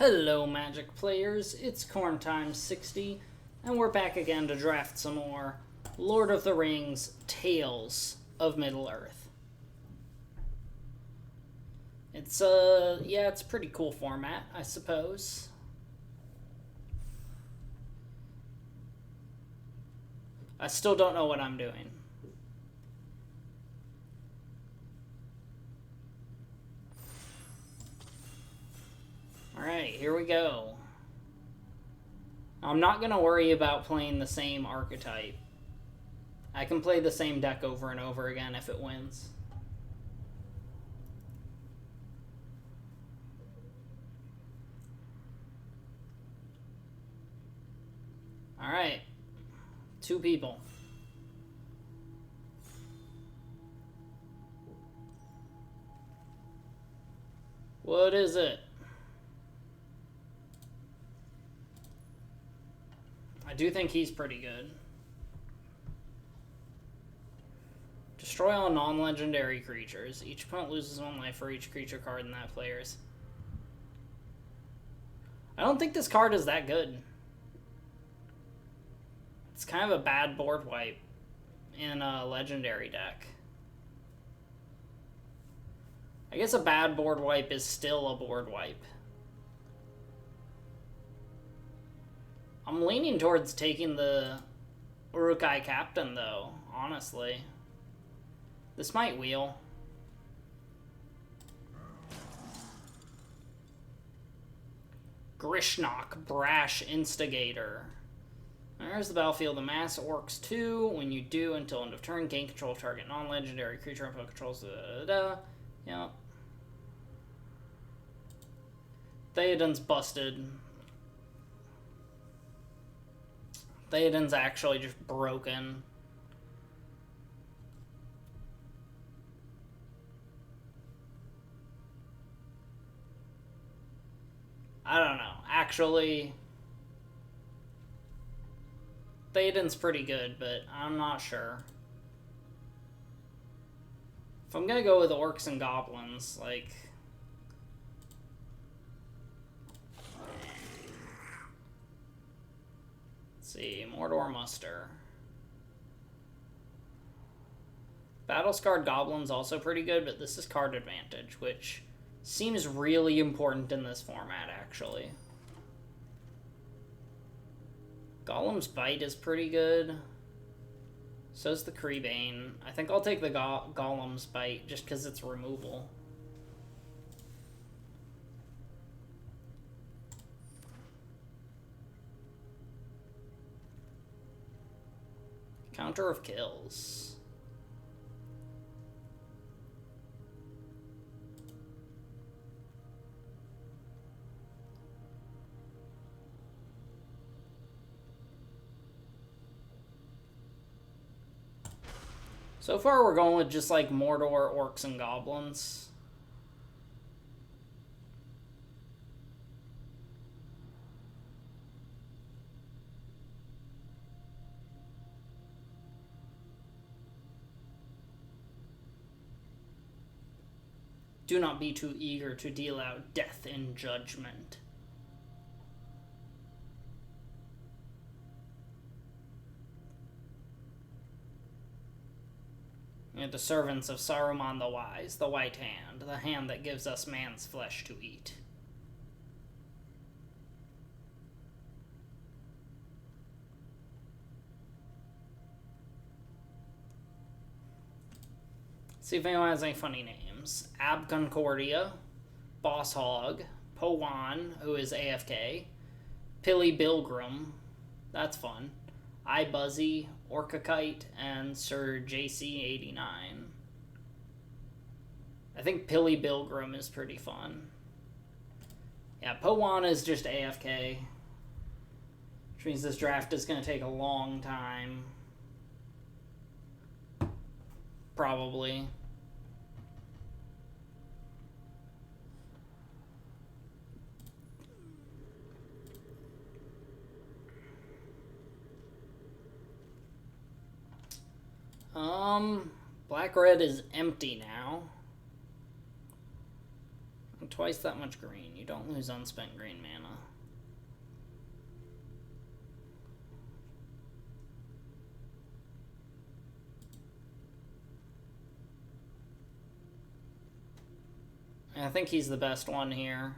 Hello Magic players, it's Corntime60, and we're back again to draft some more Lord of the Rings Tales of Middle-earth. It's it's a pretty cool format, I suppose. I still don't know what I'm doing. Alright, here we go. I'm not going to worry about playing the same archetype. I can play the same deck over and over again if it wins. Alright. 2 people. What is it? I do think he's pretty good. Destroy all non-legendary creatures. Each opponent loses 1 life for each creature card in that player's. I don't think this card is that good. It's kind of a bad board wipe in a legendary deck. I guess a bad board wipe is still a board wipe. I'm leaning towards taking the Uruk-hai Captain, though, honestly. This might wheel. Grishnok, Brash Instigator. There's the battlefield. Amass Orcs 2. When you do, until end of turn, gain control of target non-legendary creature and controls. Yep. Theoden's busted. Theoden's actually just broken. I don't know. Actually, Theoden's pretty good, but I'm not sure. If I'm gonna go with Orcs and Goblins, like... see, Mordor Muster. Battle-Scarred Goblin's also pretty good, but this is card advantage, which seems really important in this format, actually. Golem's Bite is pretty good. So's the Creebane. I think I'll take the Golem's Bite just because it's removal. Counter of Kills. So far we're going with just like Mordor, Orcs, and Goblins. Do not be too eager to deal out death in judgment. The servants of Saruman the Wise, the White Hand, the hand that gives us man's flesh to eat. See if anyone has any funny names. Ab Concordia, Boss Hog, Powan, who is AFK, Pilly Bilgrim, that's fun, iBuzzy, Orca-Kite, and Sir JC89. I think Pilly Bilgrim is pretty fun. Yeah, Powan is just AFK, which means this draft is going to take a long time. Probably. Black-red is empty now. twice that much green. You don't lose unspent green mana. I think he's the best one here.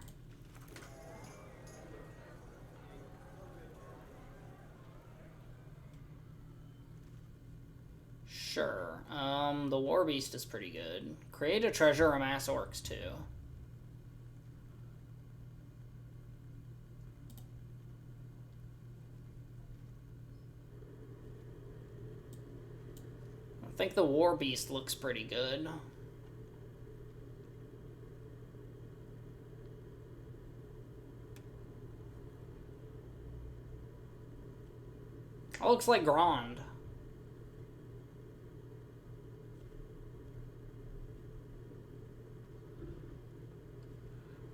Sure. The War Beast is pretty good. Create a treasure, amass orcs too. I think the War Beast looks pretty good. It looks like Grand.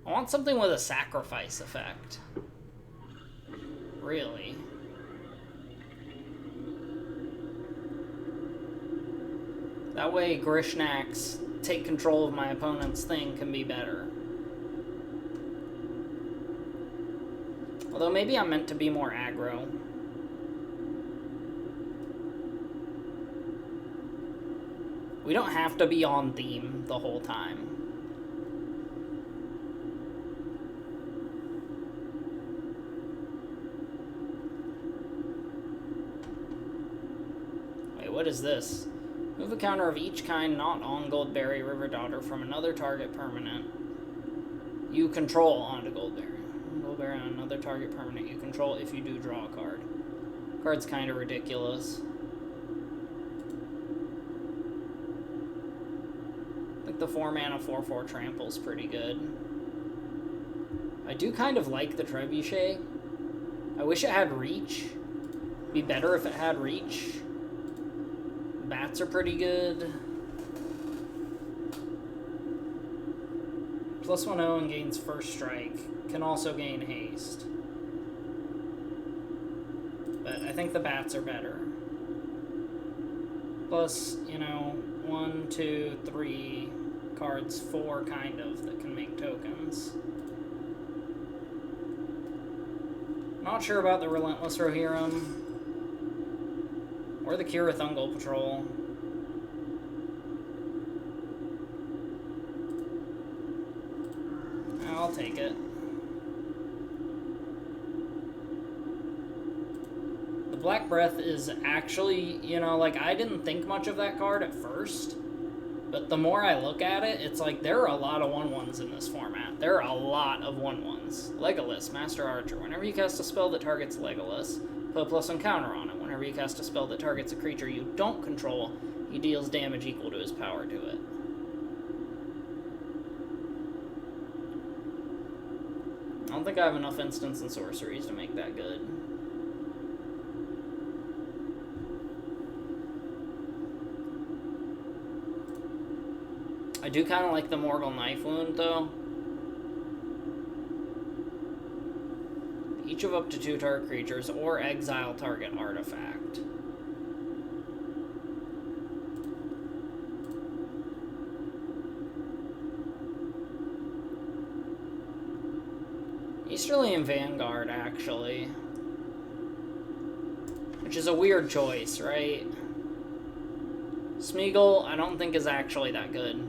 I want something with a sacrifice effect. Really. That way Grishnak's take control of my opponent's thing can be better. Although maybe I'm meant to be more aggro. We don't have to be on theme the whole time. Wait, what is this? Move a counter of each kind not on Goldberry River Daughter from another target permanent you control onto Goldberry. Goldberry on another target permanent you control if you do draw a card. Card's kind of ridiculous. I think the 4-mana 4/4 Trample's pretty good. I do kind of like the Trebuchet. I wish it had reach. It'd be better if it had reach. Bats are pretty good. +1/0 and gains first strike. Can also gain haste. But I think the bats are better. Plus, you know, 1, 2, 3 cards, 4 kind of, that can make tokens. Not sure about the Relentless Rohirrim. Or the Kirathungal Patrol. I'll take it. The Black Breath is actually, you know, like, I didn't think much of that card at first. But the more I look at it, it's like there are a lot of 1/1s in this format. There are a lot of 1/1s. Legolas, Master Archer. Whenever you cast a spell that targets Legolas, put a +1 counter on it. Whenever you cast a spell that targets a creature you don't control, he deals damage equal to his power to it. I don't think I have enough instants and sorceries to make that good. I do kind of like the Mortal Knife Wound, though. Each of up to 2 target creatures, or exile target artifact. Easterlian Vanguard, actually. Which is a weird choice, right? Smeagol, I don't think is actually that good.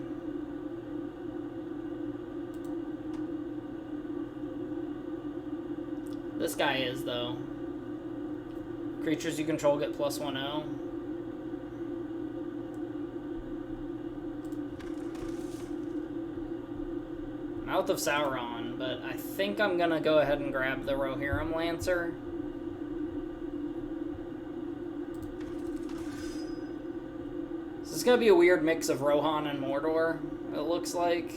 This guy is, though. Creatures you control get +1/0. Mouth of Sauron, but I think I'm gonna go ahead and grab the Rohirrim Lancer. This is gonna be a weird mix of Rohan and Mordor, it looks like.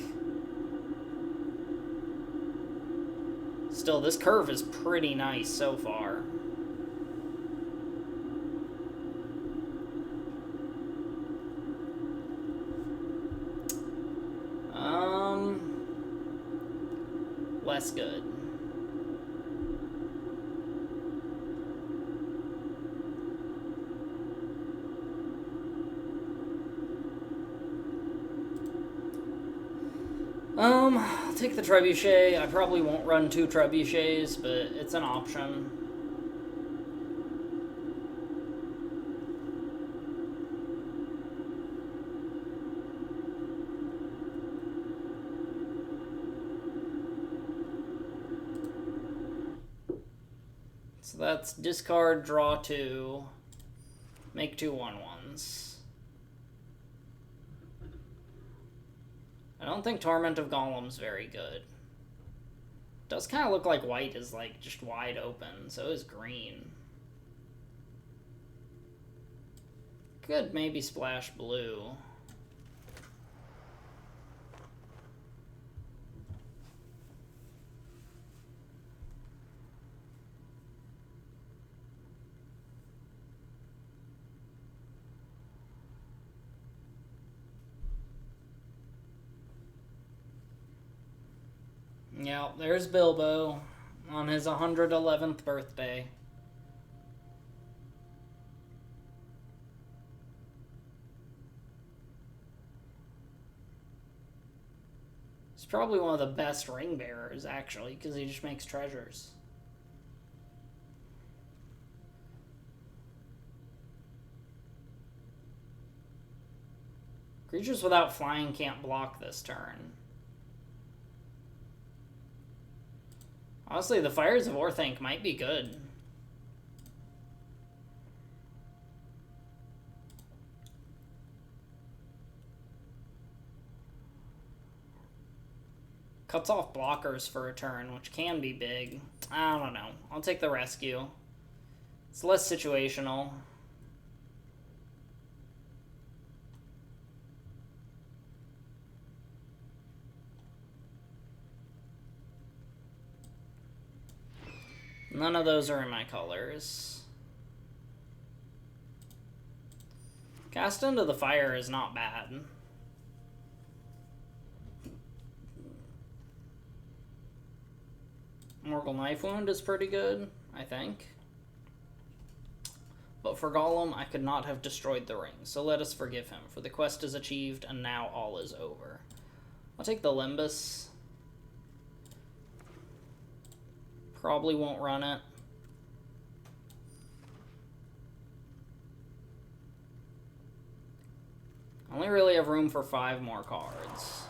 Still, this curve is pretty nice so far. Less good. I'll take the trebuchet. I probably won't run 2 trebuchets, but it's an option. So that's discard, draw 2, make 2 1/1s. I don't think Torment of Golem's very good. Does kind of look like white is like just wide open, so is green. Could maybe splash blue. Yeah, there's Bilbo on his 111th birthday. He's probably one of the best ring bearers, actually, because he just makes treasures. Creatures without flying can't block this turn. Honestly, the Fires of Orthanc might be good. Cuts off blockers for a turn, which can be big. I don't know. I'll take the rescue. It's less situational. None of those are in my colors. Cast into the Fire is not bad. Morgul Knife Wound is pretty good, I think. But for Golem, I could not have destroyed the ring, so let us forgive him, for the quest is achieved, and now all is over. I'll take the Limbus. Probably won't run it. I only really have room for 5 more cards.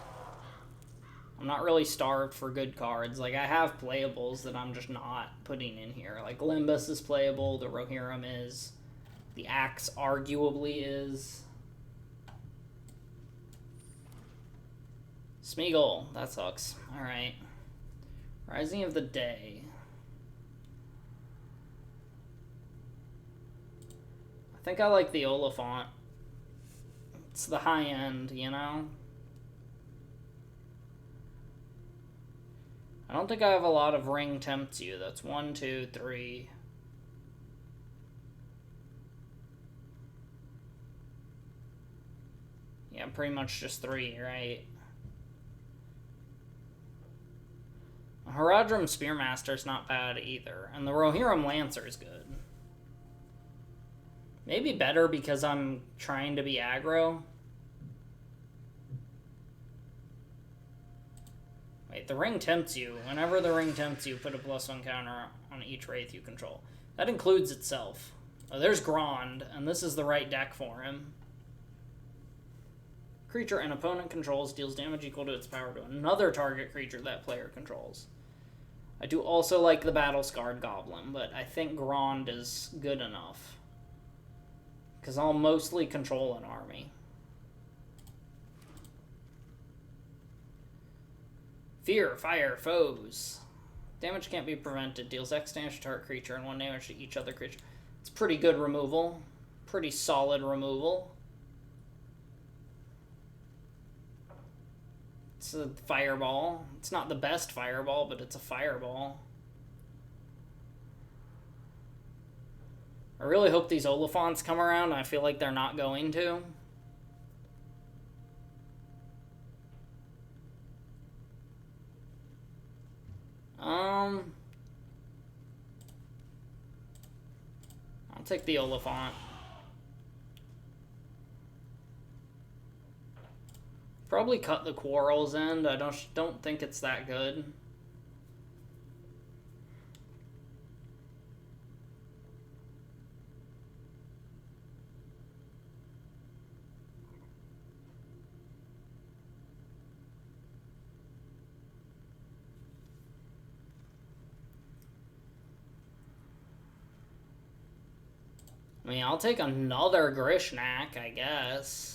I'm not really starved for good cards. Like, I have playables that I'm just not putting in here. Like, Limbus is playable, the Rohirrim is, the Axe arguably is. Smeagol, that sucks. Alright. Rising of the Day. I think I like the Oliphant. It's the high end, you know? I don't think I have a lot of Ring Tempts You. That's 1, 2, 3. Yeah, pretty much just 3, right? Haradrim Spearmaster's not bad either. And the Rohirrim Lancer is good. Maybe better because I'm trying to be aggro. Wait, the Ring Tempts You. Whenever the Ring Tempts You, put a +1 counter on each Wraith you control. That includes itself. Oh, there's Grond, and this is the right deck for him. Creature an opponent controls deals damage equal to its power to another target creature that player controls. I do also like the Battle-Scarred Goblin, but I think Grond is good enough. Because I'll mostly control an army. Fear, fire, foes. Damage can't be prevented. Deals X damage to target creature and 1 damage to each other creature. It's pretty good removal. Pretty solid removal. It's a fireball. It's not the best fireball, but it's a fireball. I really hope these Oliphants come around. I feel like they're not going to. I'll take the Oliphant. Probably cut the Quarrel's End. I don't think it's that good. I mean, I'll take another Grishnak, I guess.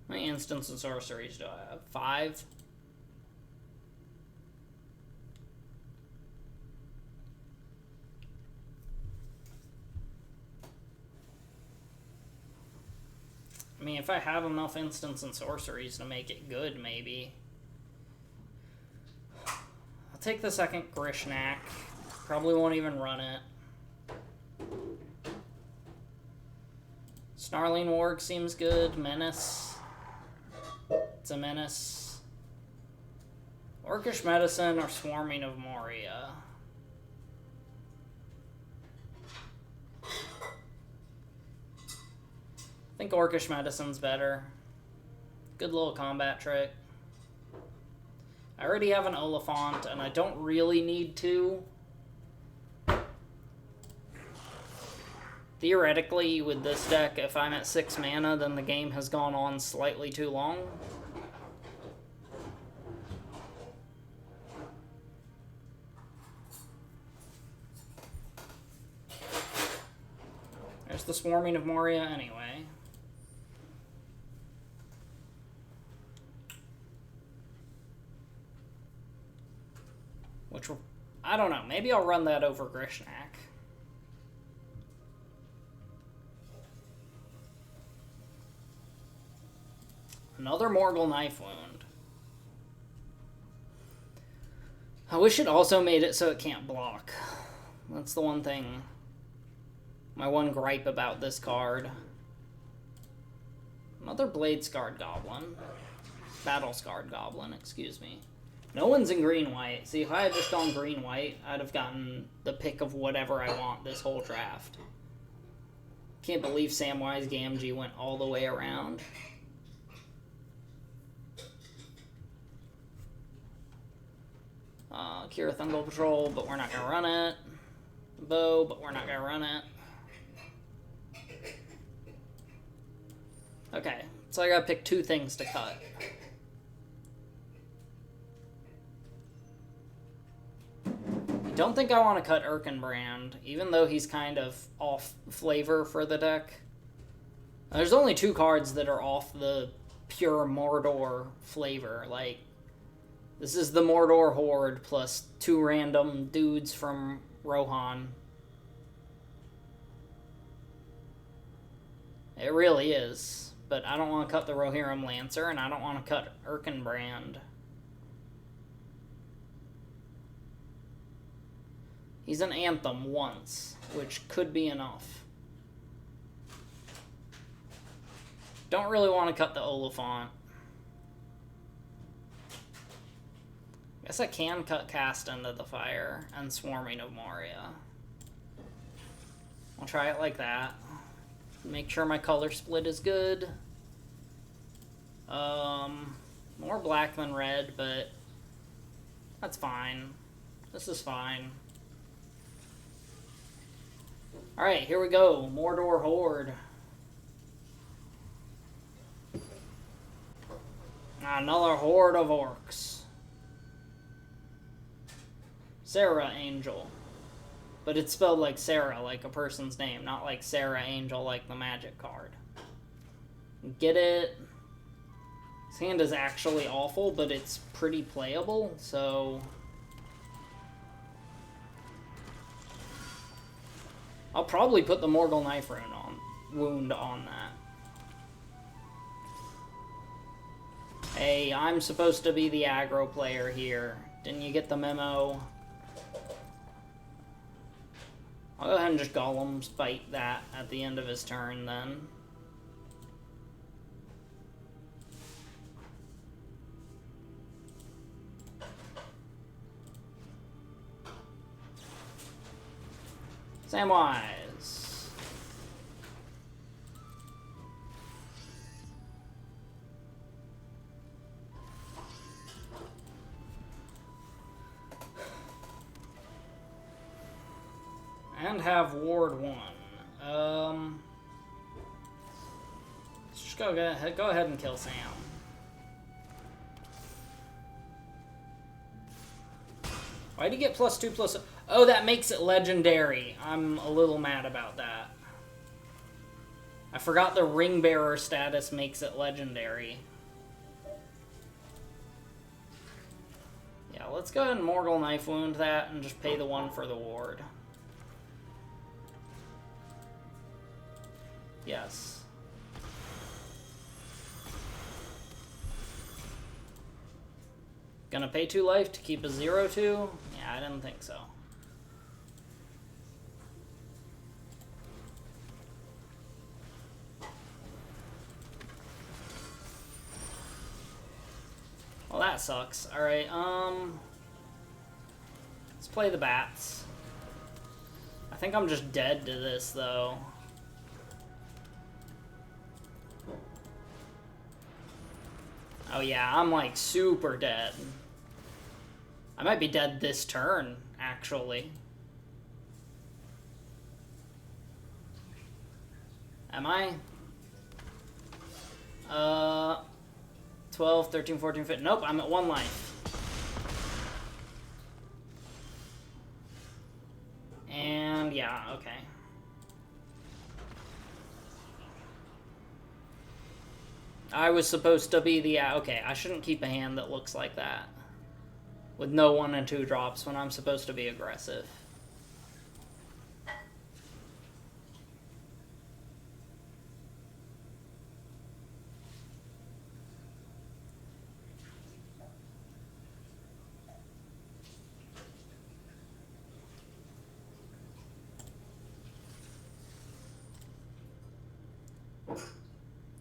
How many instants and sorceries do I have? 5? I mean, if I have enough instants and sorceries to make it good, maybe. I'll take the second Grishnak. Probably won't even run it. Snarling Warg seems good. Menace. It's a menace. Orcish Medicine or Swarming of Moria. I think Orcish Medicine's better. Good little combat trick. I already have an Oliphant, and I don't really need to. Theoretically, with this deck, if I'm at 6 mana, then the game has gone on slightly too long. There's the Swarming of Moria anyway. Which will, I don't know, maybe I'll run that over Grishnak. Another Morgul Knife Wound. I wish it also made it so it can't block. That's the one thing, my one gripe about this card. Another Blade-Scarred Goblin. Battle-Scarred Goblin, excuse me. No one's in green-white. See, if I had just gone green-white, I'd have gotten the pick of whatever I want this whole draft. Can't believe Samwise Gamgee went all the way around. Kira Thungle Patrol, but we're not going to run it. Bow, but we're not going to run it. Okay, so I got to pick 2 things to cut. Don't think I want to cut Erkenbrand, even though he's kind of off flavor for the deck. There's only 2 cards that are off the pure Mordor flavor. Like, this is the Mordor Horde plus 2 random dudes from Rohan. It really is. But I don't want to cut the Rohirrim Lancer, and I don't want to cut Erkenbrand. He's an Anthem once, which could be enough. Don't really want to cut the Oliphant. Guess I can cut Cast Into the Fire and Swarming of Moria. I'll try it like that. Make sure my color split is good. More black than red, but that's fine. This is fine. Alright, here we go. Mordor Horde. Another horde of orcs. Sarah Angel. But it's spelled like Sarah, like a person's name, not like Sarah Angel, like the magic card. Get it? His hand is actually awful, but it's pretty playable, so... I'll probably put the Morgul Knife Wound on that. Hey, I'm supposed to be the aggro player here. Didn't you get the memo? I'll go ahead and just Golem Spite that at the end of his turn then. Samwise. And have Ward 1. Let's just go ahead and kill Sam. Why'd he get +2/+? Oh, that makes it legendary. I'm a little mad about that. I forgot the Ring Bearer status makes it legendary. Yeah, let's go ahead and Mortal Knife Wound that and just pay the 1 for the ward. Yes. Gonna pay 2 life to keep a 0/2? Yeah, I didn't think so. Well, that sucks. Alright, let's play the bats. I think I'm just dead to this, though. Oh yeah, I'm like super dead. I might be dead this turn, actually. Am I? 12, 13, 14, 15. Nope, I'm at 1 life. And yeah, okay. I was supposed to be the... okay, I shouldn't keep a hand that looks like that. With no 1 and 2 drops when I'm supposed to be aggressive.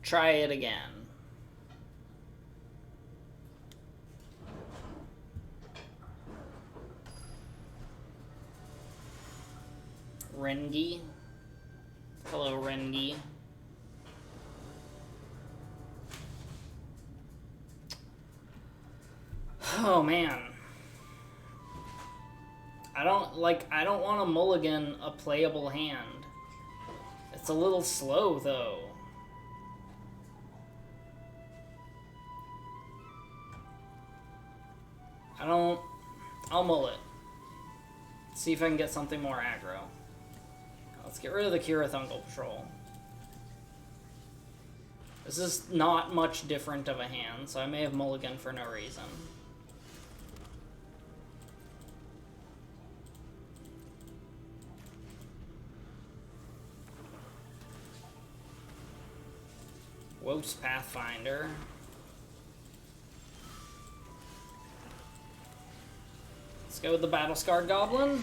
Try it again. Rengi. Hello, Rengi. Oh, man. I don't want to mulligan a playable hand. It's a little slow, though. I'll mull it. See if I can get something more aggro. Let's get rid of the Kirathungal Patrol. This is not much different of a hand, so I may have mulliganed for no reason. Whoops, Pathfinder. Let's go with the Battle-Scarred Goblin.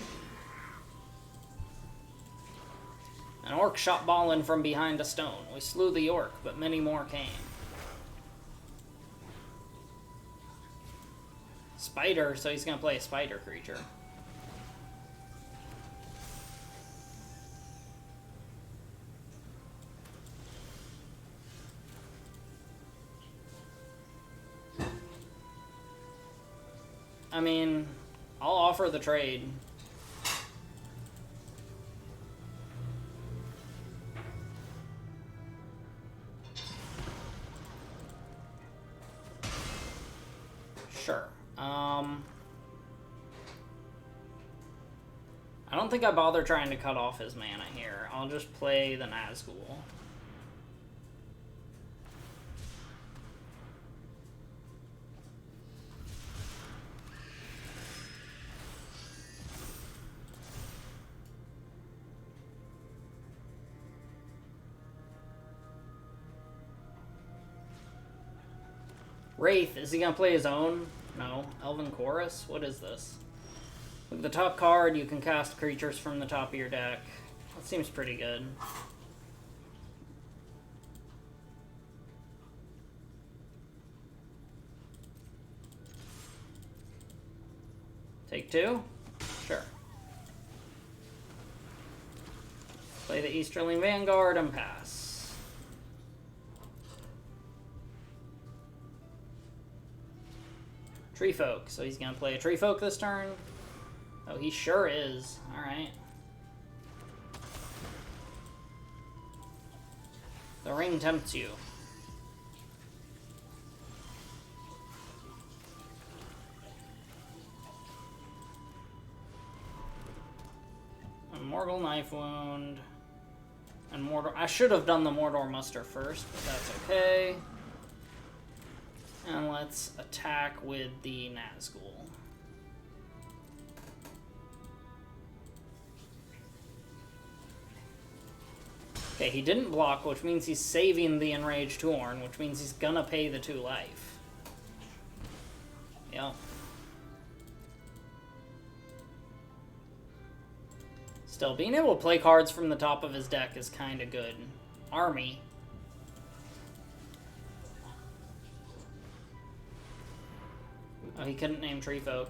An orc shot Balin from behind a stone. We slew the orc, but many more came. Spider, so he's gonna play a spider creature. I mean, I'll offer the trade. Sure. I don't think I bother trying to cut off his mana here. I'll just play the Nazgul. Wraith, is he gonna play his own? No. Elven Chorus? What is this? With the top card, you can cast creatures from the top of your deck. That seems pretty good. Take 2? Sure. Play the Easterling Vanguard and pass. Tree Folk, so he's gonna play a Tree Folk this turn? Oh, he sure is. Alright. The ring tempts you. A mortal knife wound. And Mordor. I should have done the Mordor muster first, but that's okay. And let's attack with the Nazgul. Okay, he didn't block, which means he's saving the Enraged Horn, which means he's gonna pay the 2 life. Yep. Still, being able to play cards from the top of his deck is kind of good. Army. Oh, he couldn't name Tree Folk.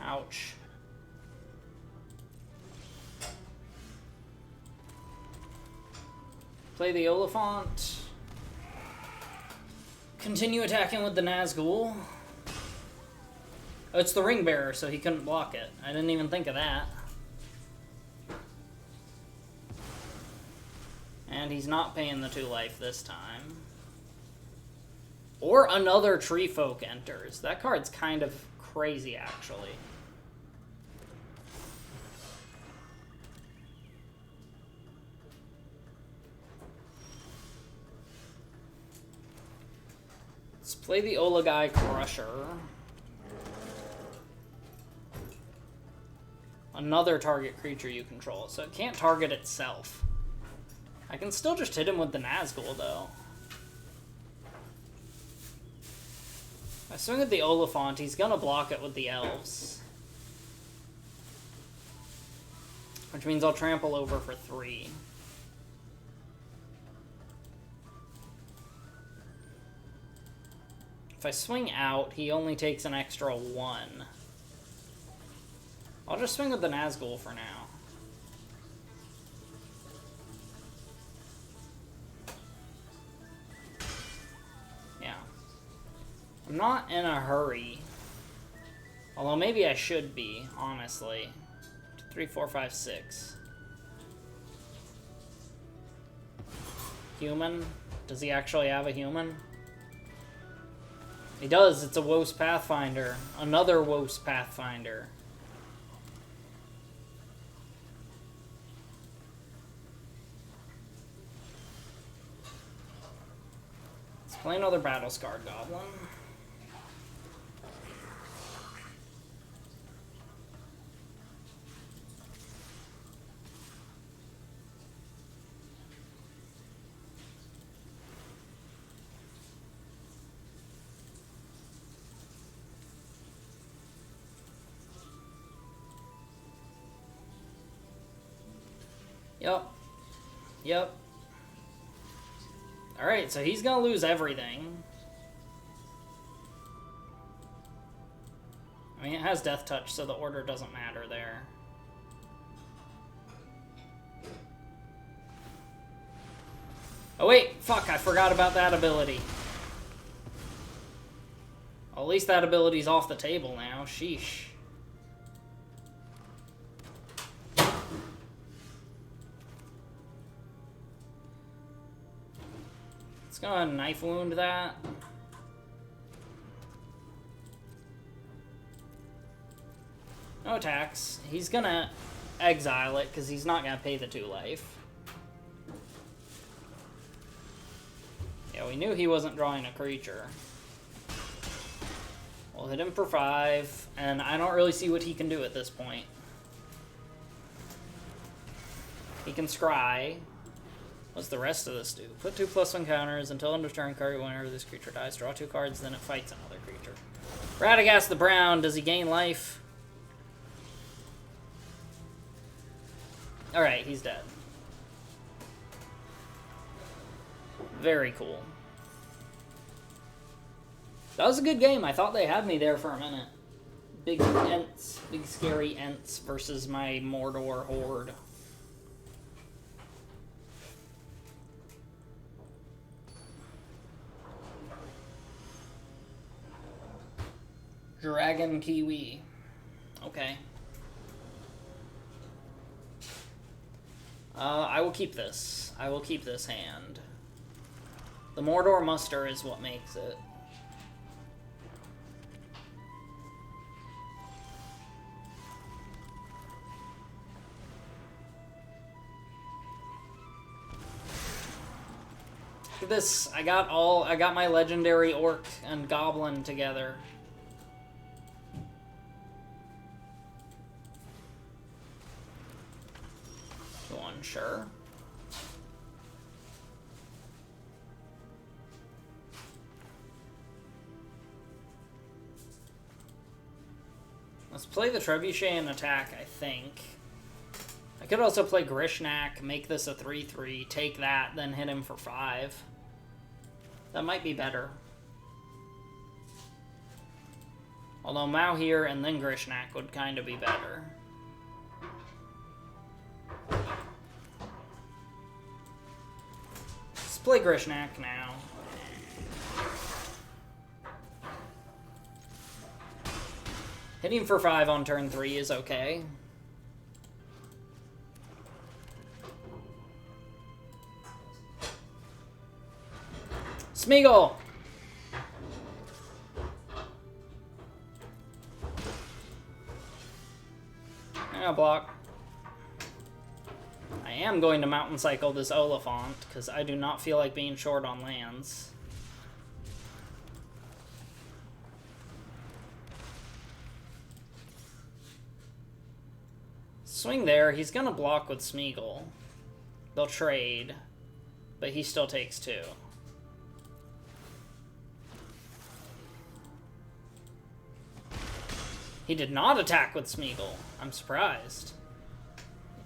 Ouch. Play the Oliphant. Continue attacking with the Nazgul. Oh, it's the Ring Bearer, so he couldn't block it. I didn't even think of that. And he's not paying the 2 life this time. Or another Tree Folk enters. That card's kind of crazy, actually. Let's play the Olagai Crusher. Another target creature you control, so it can't target itself. I can still just hit him with the Nazgul, though. If I swing at the Oliphant, he's gonna block it with the Elves. Which means I'll trample over for 3. If I swing out, he only takes an extra 1. I'll just swing with the Nazgul for now. Yeah. I'm not in a hurry. Although maybe I should be, honestly. 3, 4, 5, 6. Human? Does he actually have a human? He does. It's a Woes Pathfinder. Another Woes Pathfinder. Let's play another Battle-Scarred Goblin. Yep. Alright, so he's gonna lose everything. I mean, it has Death Touch, so the order doesn't matter there. Oh wait, fuck, I forgot about that ability. Well, at least that ability's off the table now, sheesh. Let's go ahead and Knife Wound that. No attacks. He's gonna exile it because he's not gonna pay the 2 life. Yeah, we knew he wasn't drawing a creature. We'll hit him for 5, and I don't really see what he can do at this point. He can scry. What's the rest of this do? Put 2/+1 counters until end of turn card. Whenever this creature dies, draw 2 cards, then it fights another creature. Radagast the Brown, does he gain life? Alright, he's dead. Very cool. That was a good game. I thought they had me there for a minute. Big Ents, big scary Ents versus my Mordor Horde. Dragon Kiwi. Okay. I will keep this. I will keep this hand. The Mordor Muster is what makes it. Look at this. I got my legendary orc and goblin together. Sure. Let's play the Trebuchet and attack, I think. I could also play Grishnak, make this a 3-3, take that, then hit him for 5. That might be better. Although Mao here and then Grishnak would kind of be better. Play Grishnak now. Hitting for 5 on turn 3 is okay. Smeagol! I'll block. I am going to mountain cycle this Oliphant, because I do not feel like being short on lands. Swing there, he's gonna block with Smeagol. They'll trade, but he still takes 2. He did not attack with Smeagol. I'm surprised.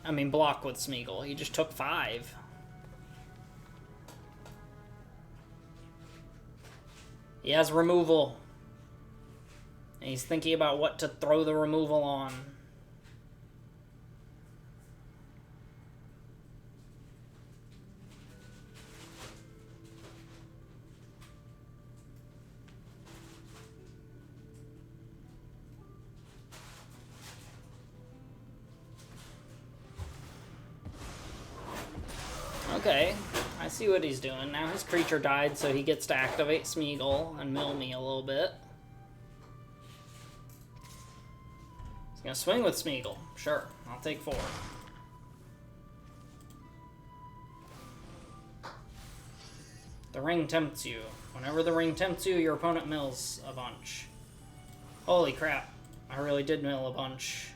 I mean, block with Smeagol. He just took 5. He has removal. And he's thinking about what to throw the removal on. Okay, I see what he's doing. Now his creature died, so he gets to activate Smeagol and mill me a little bit. He's gonna swing with Smeagol. Sure, I'll take 4. The ring tempts you. Whenever the ring tempts you, your opponent mills a bunch. Holy crap, I really did mill a bunch.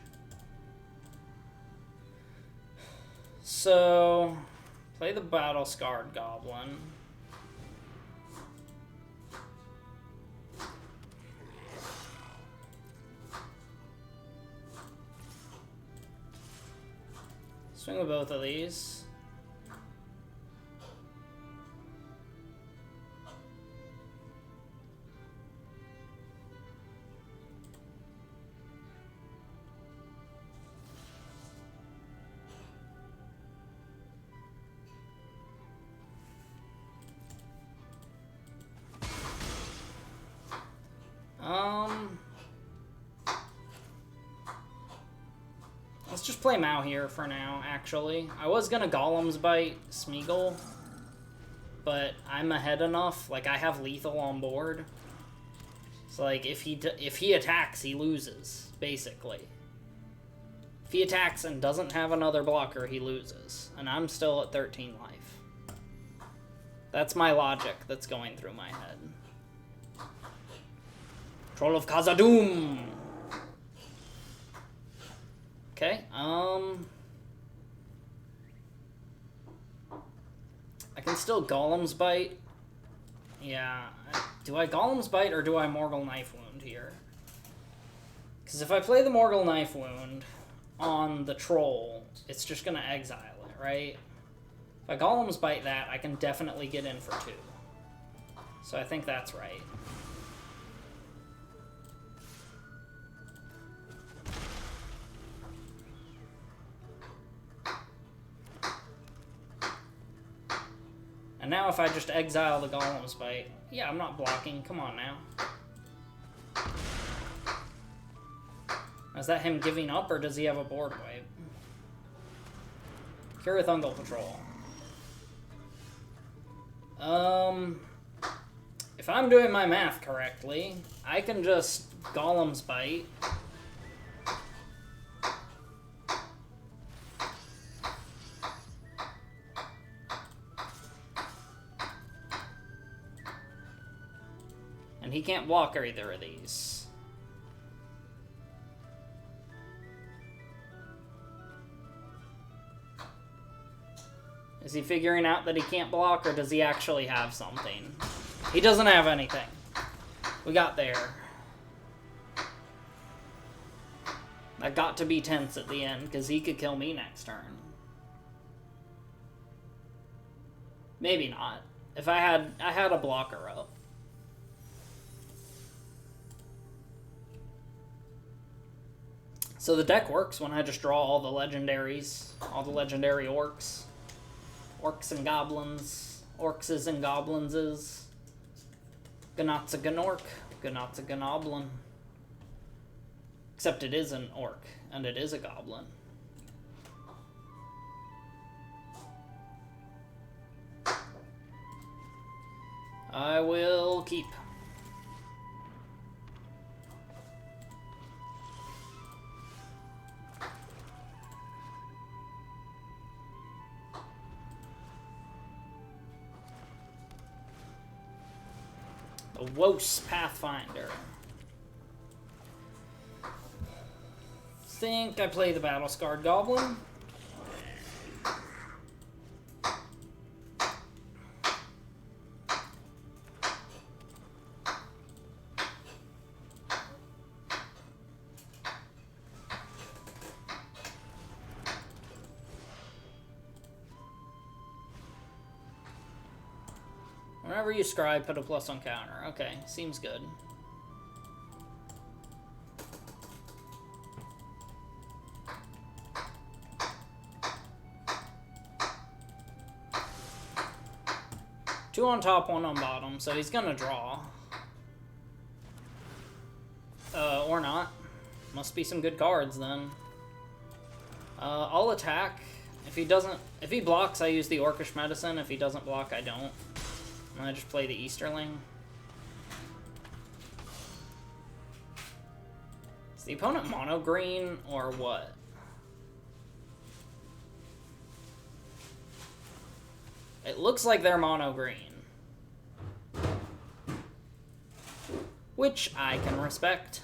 So... play the Battle-Scarred Goblin. Swing with both of these. Let's just play Mao here for now, actually. I was gonna Golem's Bite Smeagol, but I'm ahead enough. Like, I have lethal on board. So, like, if he attacks, he loses, basically. If he attacks and doesn't have another blocker, he loses. And I'm still at 13 life. That's my logic that's going through my head. Troll of Khazad-dûm! Okay, I can still Golem's Bite. Yeah, do I Golem's Bite or do I Morgul Knife Wound here? Because if I play the Morgul Knife Wound on the Troll, it's just going to exile it, right? If I Golem's Bite that, I can definitely get in for 2. So I think that's right. And now if I just exile the Golem's Bite... yeah, I'm not blocking. Come on now. Is that him giving up, or does he have a board wipe? Kirathungal Patrol. If I'm doing my math correctly, I can just Golem's Bite. And he can't block either of these. Is he figuring out that he can't block, or does he actually have something? He doesn't have anything. We got there. That got to be tense at the end, because he could kill me next turn. Maybe not. If I had a blocker up. So the deck works when I just draw all the legendaries, all the legendary orcs. Orcs and goblins, orcses and goblinses. Ganotza Ganorc, Ganotza Ganoblin. Except it is an orc, and it is a goblin. I will keep. The Wos Pathfinder. Think I play the Battle-Scarred Goblin. Whenever you scry, put a plus on counter. Okay, seems good. Two on top, one on bottom, so he's gonna draw. Or not. Must be some good cards then. I'll attack. If he blocks, I use the Orcish Medicine. If he doesn't block, I don't. I just play the Easterling. Is the opponent mono green or what? It looks like they're mono green. Which I can respect.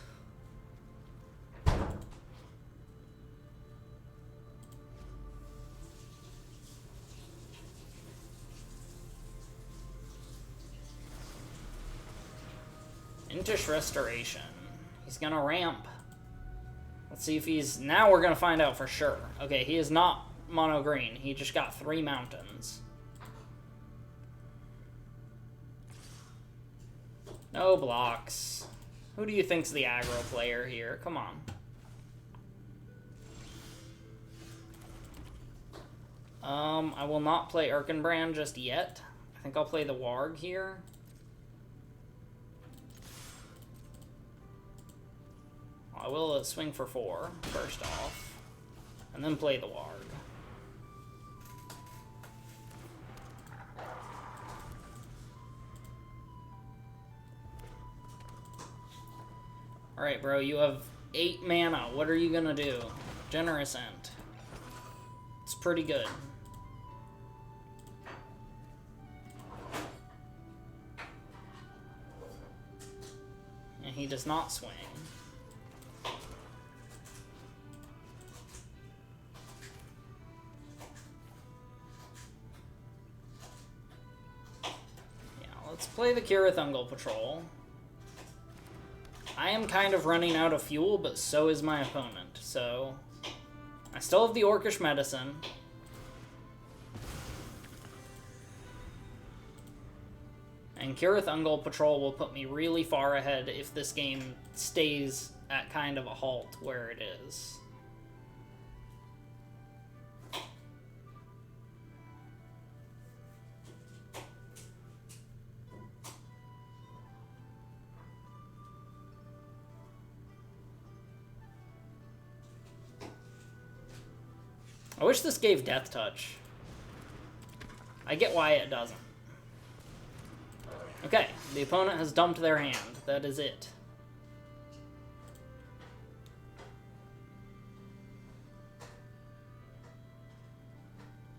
Intish Restoration. He's gonna ramp. Let's see if he's... Now we're gonna find out for sure. Okay, he is not mono green. He just got 3 mountains. No blocks. Who do you think's the aggro player here? Come on. I will not play Erkenbrand just yet. I think I'll play the Warg here. I will swing for 4, first off, and then play the Warg. Alright, bro, you have 8 mana. What are you gonna do? Generous Ent. It's pretty good. And he does not swing. Let's play the Kirathungal Patrol. I am kind of running out of fuel, but so is my opponent. So, I still have the Orcish Medicine. And Kirathungal Patrol will put me really far ahead if this game stays at kind of a halt where it is. I wish this gave Death Touch. I get why it doesn't. Okay, the opponent has dumped their hand. That is it.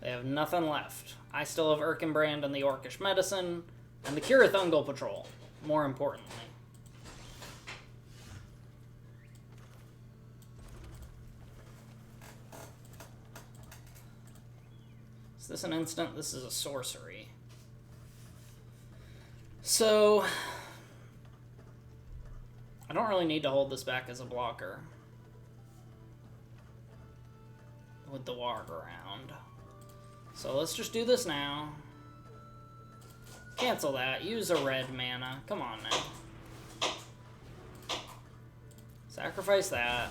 They have nothing left. I still have Erkenbrand and the Orcish Medicine, and the Curathungal Patrol, more importantly. Is this an instant? This is a sorcery. So, I don't really need to hold this back as a blocker with the Warg around. So let's just do this now. Cancel that. Use a red mana. Come on now. Sacrifice that.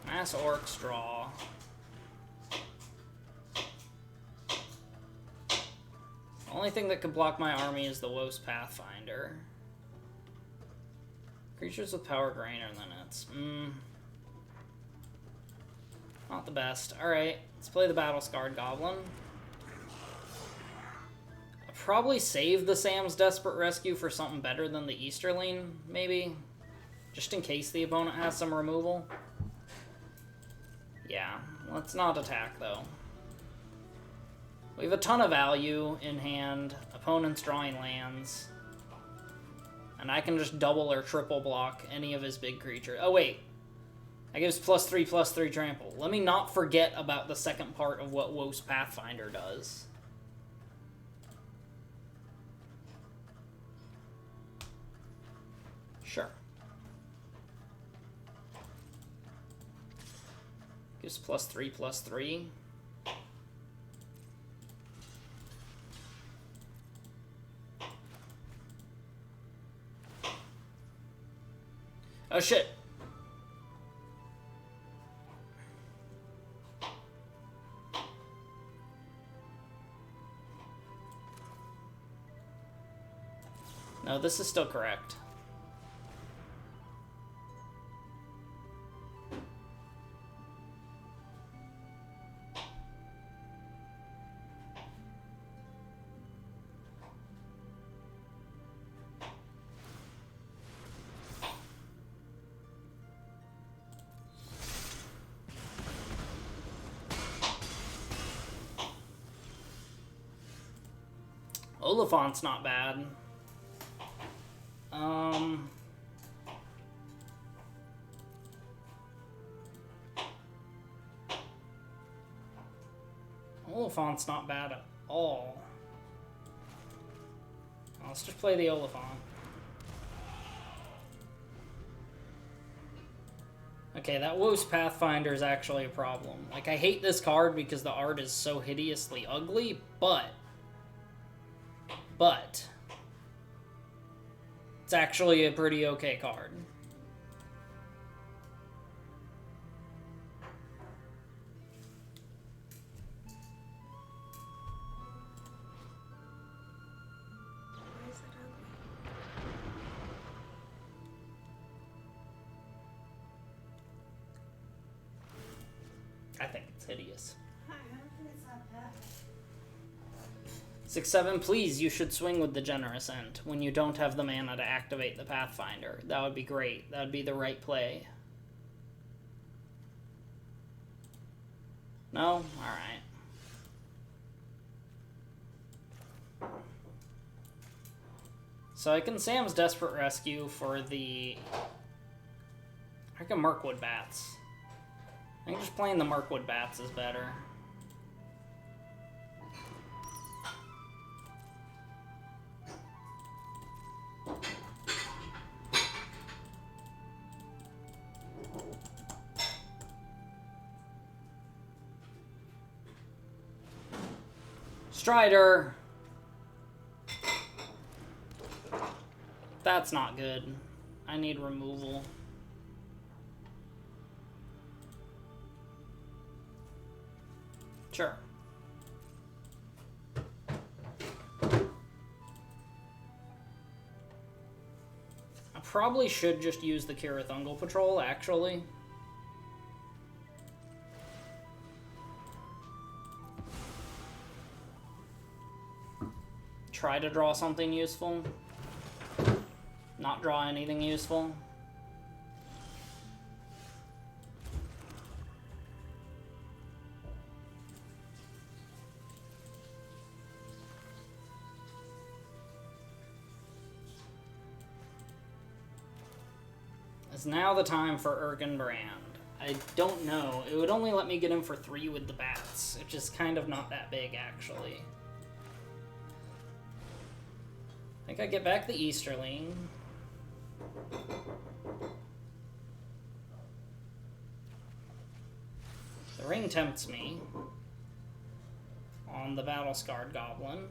Mass Orcs draw. The only thing that could block my army is the Woes Pathfinder. Creatures with power greater than its. Not the best. Alright, let's play the Battle-Scarred Goblin. I'll probably save the Sam's Desperate Rescue for something better than the Easterling, maybe. Just in case the opponent has some removal. Yeah, let's not attack, though. We have a ton of value in hand. Opponent's drawing lands. And I can just double or triple block any of his big creatures. Oh, wait. That gives +3/+3 trample. Let me not forget about the second part of what Woes Pathfinder does. Sure. Gives +3/+3. Oh shit. No, this is still correct. Oliphant's not bad. Oliphant's not bad at all. Let's just play the Oliphant. Okay, that Woes Pathfinder is actually a problem. Like, I hate this card because the art is so hideously ugly, but it's actually a pretty okay card. Why is it ugly? I think it's hideous. Hi, I don't think it's that bad. 6/7, please, you should swing with the Generous End when you don't have the mana to activate the Pathfinder. That would be great. That would be the right play. No? Alright. So I can Sam's Desperate Rescue for the... I can Mirkwood Bats. I think just playing the Mirkwood Bats is better. Strider! That's not good. I need removal. Sure. I probably should just use the Curathungal Patrol, actually. try to draw something useful. Not draw anything useful. Is now the time for Ergenbrand. I don't know. It would only let me get him for 3 with the bats, which is kind of not that big, actually. I think I get back the Easterling. The ring tempts me on the battle-scarred goblin.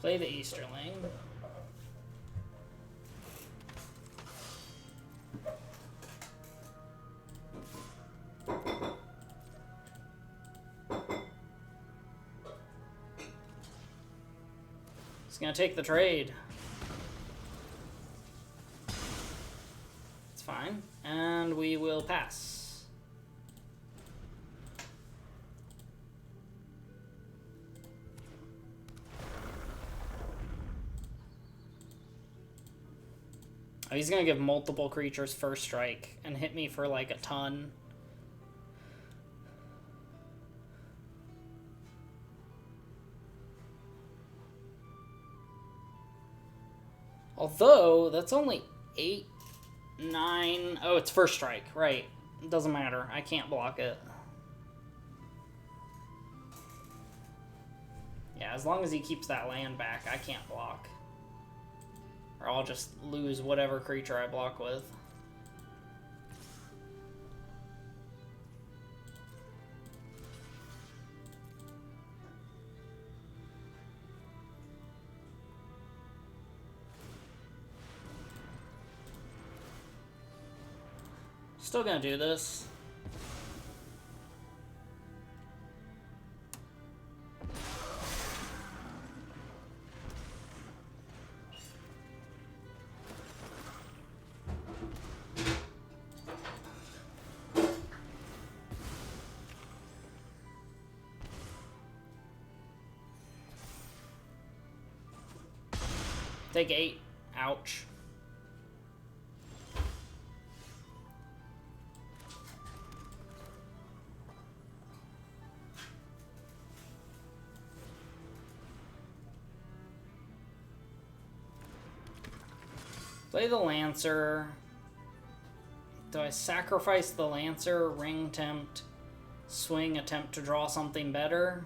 Play the Easterling. It's gonna take the trade. It's fine. And we will pass. Oh, he's gonna give multiple creatures first strike and hit me for like a ton. Although, that's only 8, 9... Oh, it's first strike. Right. It doesn't matter. I can't block it. Yeah, as long as he keeps that land back, I can't block. Or I'll just lose whatever creature I block with. Still gonna do this. Take 8. Ouch. Play the Lancer. Do I sacrifice the Lancer, ring tempt, swing, attempt to draw something better?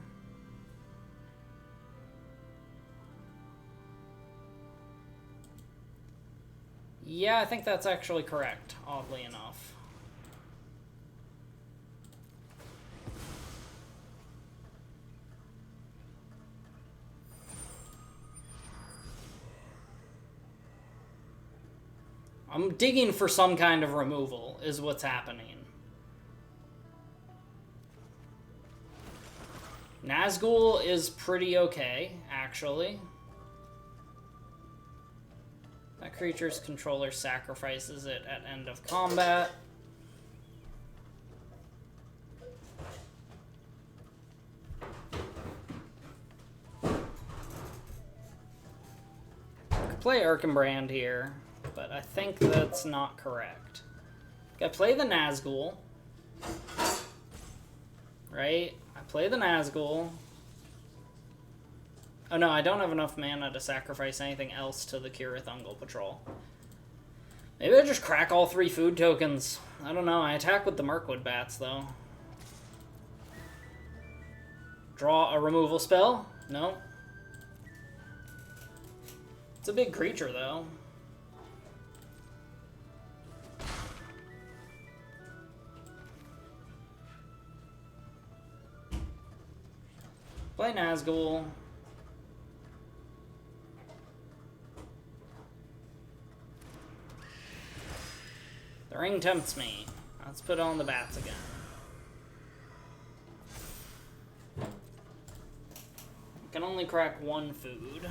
Yeah, I think that's actually correct, oddly enough. I'm digging for some kind of removal, is what's happening. Nazgul is pretty okay, actually. That creature's controller sacrifices it at end of combat. Could play Erkenbrand here, but I think that's not correct. I play the Nazgul. Right? I play the Nazgul. Oh no, I don't have enough mana to sacrifice anything else to the Kirith Ungol Patrol. Maybe I just crack all 3 food tokens. I don't know, I attack with the Mirkwood Bats, though. Draw a removal spell? No. It's a big creature, though. Play Nazgul. The ring tempts me. Let's put on the bats again. I can only crack 1 food.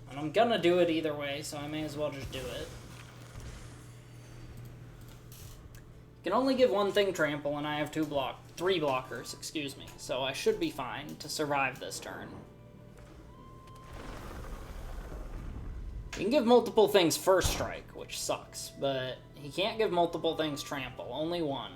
And I'm gonna do it either way, so I may as well just do it. Can only give one thing trample, and I have three blockers, excuse me. So I should be fine to survive this turn. You can give multiple things first strike, which sucks, but he can't give multiple things trample, only one.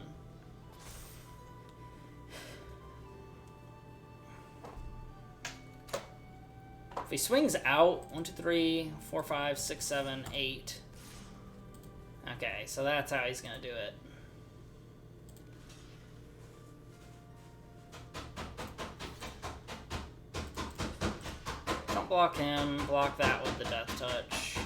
If he swings out, 1, 2, 3, 4, 5, 6, 7, 8. Okay, so that's how he's gonna do it. Don't block him, block that with the Death Touch.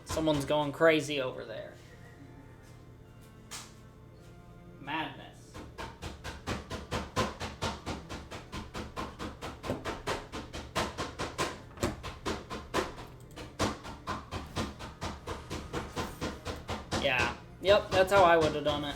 Someone's going crazy over there. Madness. Yeah. Yep, that's how I would have done it.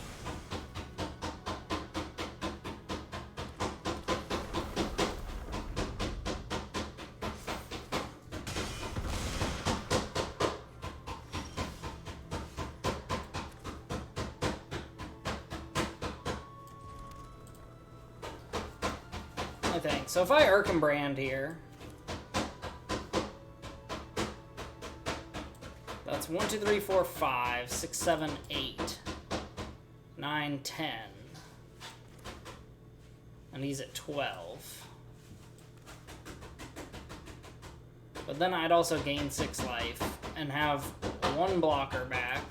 I think. So if I Erkenbrand here, that's 1, 2, 3, 4, 5, 6, 7, 8, 9, 10. And he's at 12. But then I'd also gain 6 life and have 1 blocker back.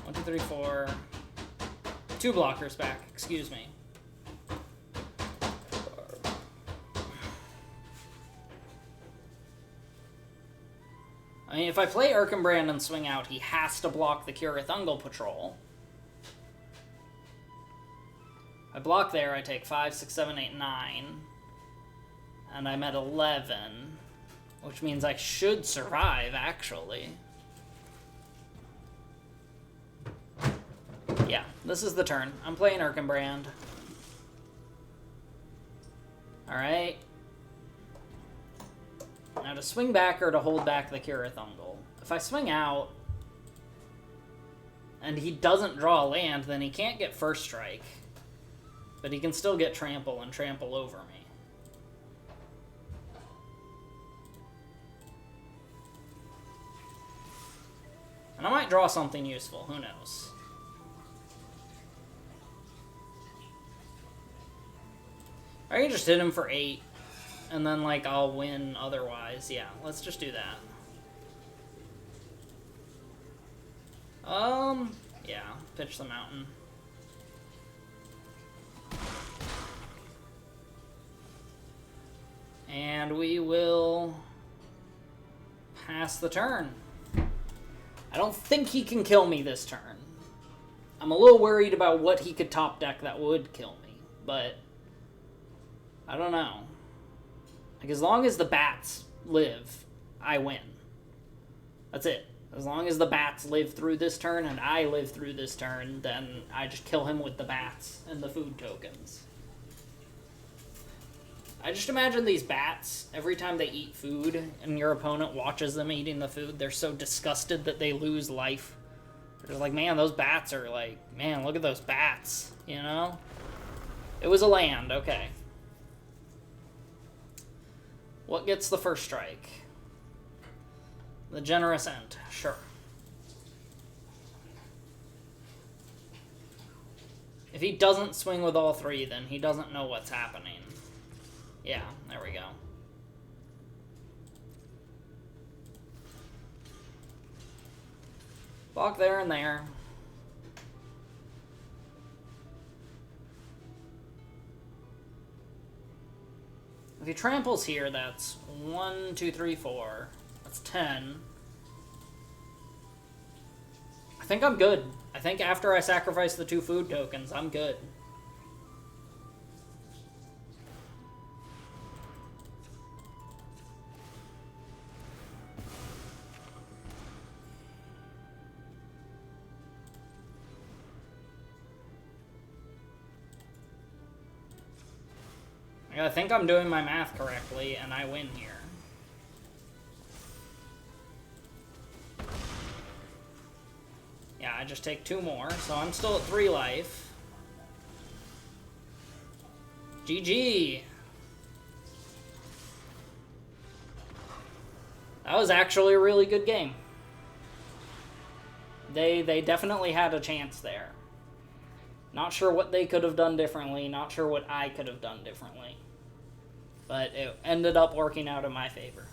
1, 2, 3, 4. 2 blockers back, excuse me. I mean, if I play Erkenbrand and swing out, he has to block the Curathungal Patrol. I block there, I take 5, 6, 7, 8, 9. And I'm at 11. Which means I should survive, actually. Yeah, this is the turn. I'm playing Erkenbrand. Alright. Now to swing back or to hold back the Curathungal. If I swing out and he doesn't draw a land, then he can't get first strike. But he can still get trample and trample over me. And I might draw something useful, who knows. I can just hit him for 8. And then, like, I'll win otherwise. Yeah, let's just do that. Yeah, pitch the mountain. And we will pass the turn. I don't think he can kill me this turn. I'm a little worried about what he could top deck that would kill me, but I don't know. Like, as long as the bats live, I win. That's it. As long as the bats live through this turn and I live through this turn, then I just kill him with the bats and the food tokens. I just imagine these bats, every time they eat food and your opponent watches them eating the food, they're so disgusted that they lose life. They're just like, man, those bats are like, man, look at those bats, you know? It was a land, okay. What gets the first strike? The Generous Ent, sure. If he doesn't swing with all 3, then he doesn't know what's happening. Yeah, there we go. Block there and there. If he tramples here, that's 1, 2, 3, 4. That's 10. I think I'm good. I think after I sacrifice the 2 food tokens, I'm good. I think I'm doing my math correctly, and I win here. Yeah, I just take 2 more, so I'm still at 3 life. GG! That was actually a really good game. They definitely had a chance there. Not sure what they could have done differently, not sure what I could have done differently. But it ended up working out in my favor.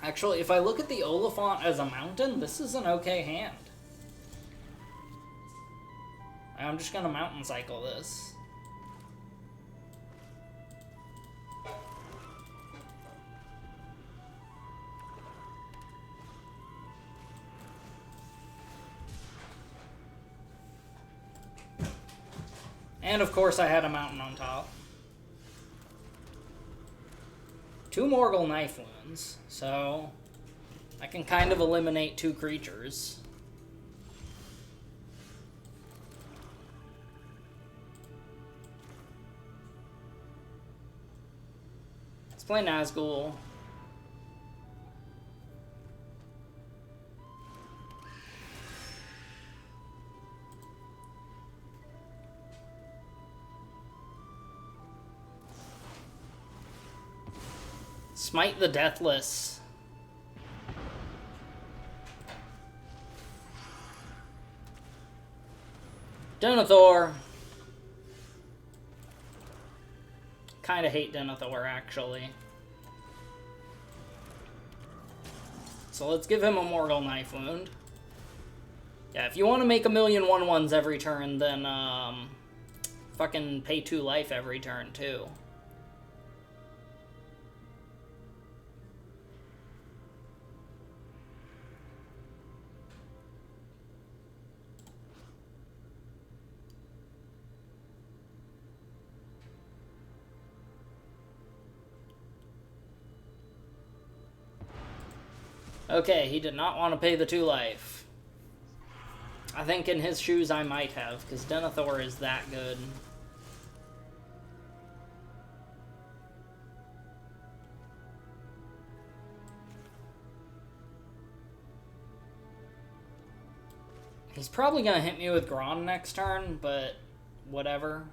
Actually, if I look at the Oliphant as a mountain, this is an okay hand. I'm just gonna mountain cycle this. And of course I had a mountain on top. 2 Morgul knife wounds, so I can kind of eliminate 2 creatures. Let's play Nazgul. Smite the Deathless. Denethor. Kinda hate Denethor, actually. So let's give him a Morgul Knife Wound. Yeah, if you want to make 1,000,000 1/1s every turn, then, fucking pay 2 life every turn, too. Okay, he did not want to pay the 2 life. I think in his shoes I might have, because Denethor is that good. He's probably going to hit me with Gron next turn, but whatever.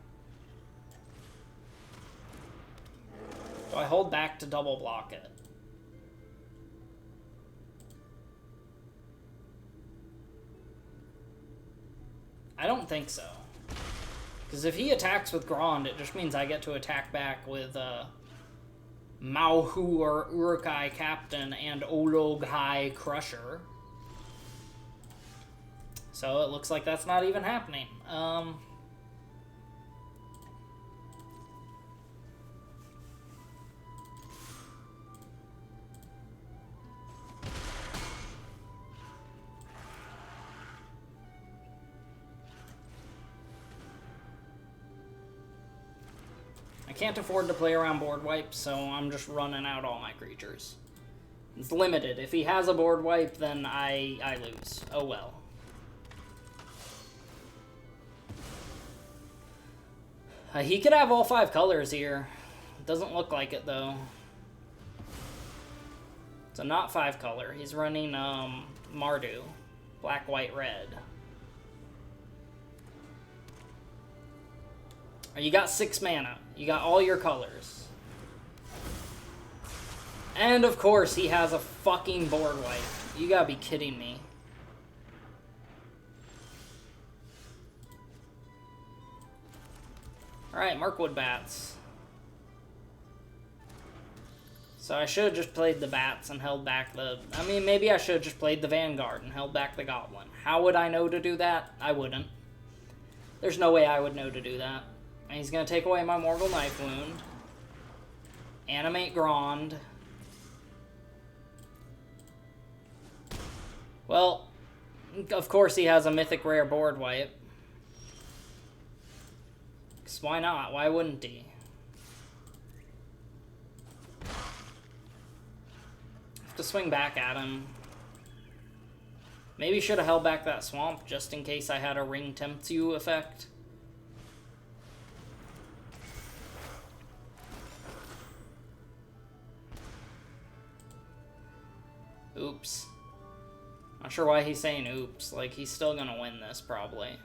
Do I hold back to double block it? I don't think so. Because if he attacks with Grond, it just means I get to attack back with Mauhu or Urukai Captain and Olog High Crusher. So it looks like that's not even happening. I can't afford to play around board wipes, so I'm just running out all my creatures. It's limited. If he has a board wipe, then I lose. Oh well. He could have all 5 colors here. Doesn't look like it, though. So not 5 color. He's running Mardu. Black, white, red. You got 6 mana. You got all your colors. And of course, he has a fucking board wipe. You gotta be kidding me. Alright, Mirkwood Bats. So I should have just played the Bats and held back the... I mean, maybe I should have just played the Vanguard and held back the Goblin. How would I know to do that? I wouldn't. There's no way I would know to do that. And he's going to take away my Morgul Knife Wound. Animate Grond. Well, of course he has a Mythic Rare board wipe. 'Cause why not? Why wouldn't he? Have to swing back at him. Maybe should have held back that swamp just in case I had a ring tempts you effect. Oops. Not sure why he's saying oops. Like, he's still gonna win this, probably.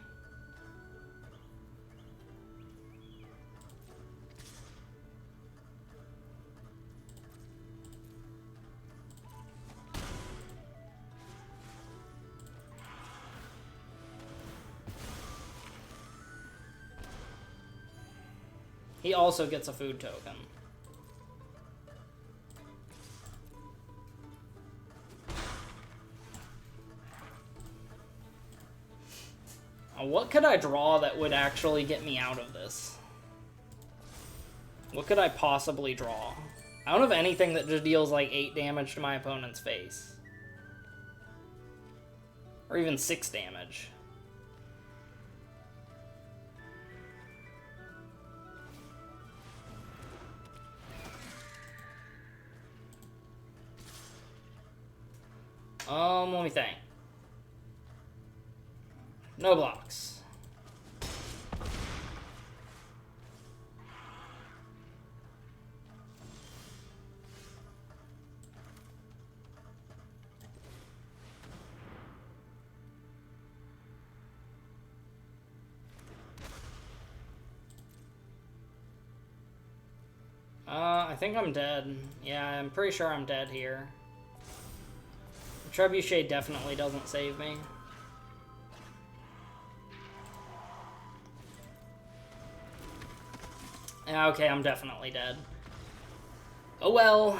He also gets a food token. What could I draw that would actually get me out of this? What could I possibly draw? I don't have anything that just deals like 8 damage to my opponent's face. Or even 6 damage. Let me think. No blocks. I think I'm dead. Yeah, I'm pretty sure I'm dead here. Trebuchet definitely doesn't save me. Yeah, okay, I'm definitely dead. Oh well,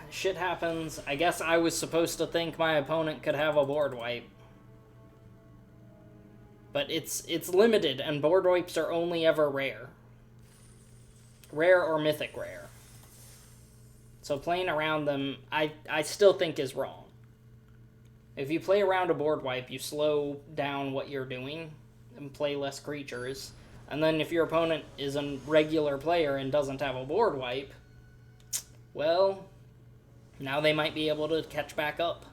shit happens. I guess I was supposed to think my opponent could have a board wipe. But it's limited, and board wipes are only ever rare. Rare or mythic rare. So playing around them, I still think is wrong. If you play around a board wipe, you slow down what you're doing and play less creatures. And then if your opponent is a regular player and doesn't have a board wipe, well, now they might be able to catch back up.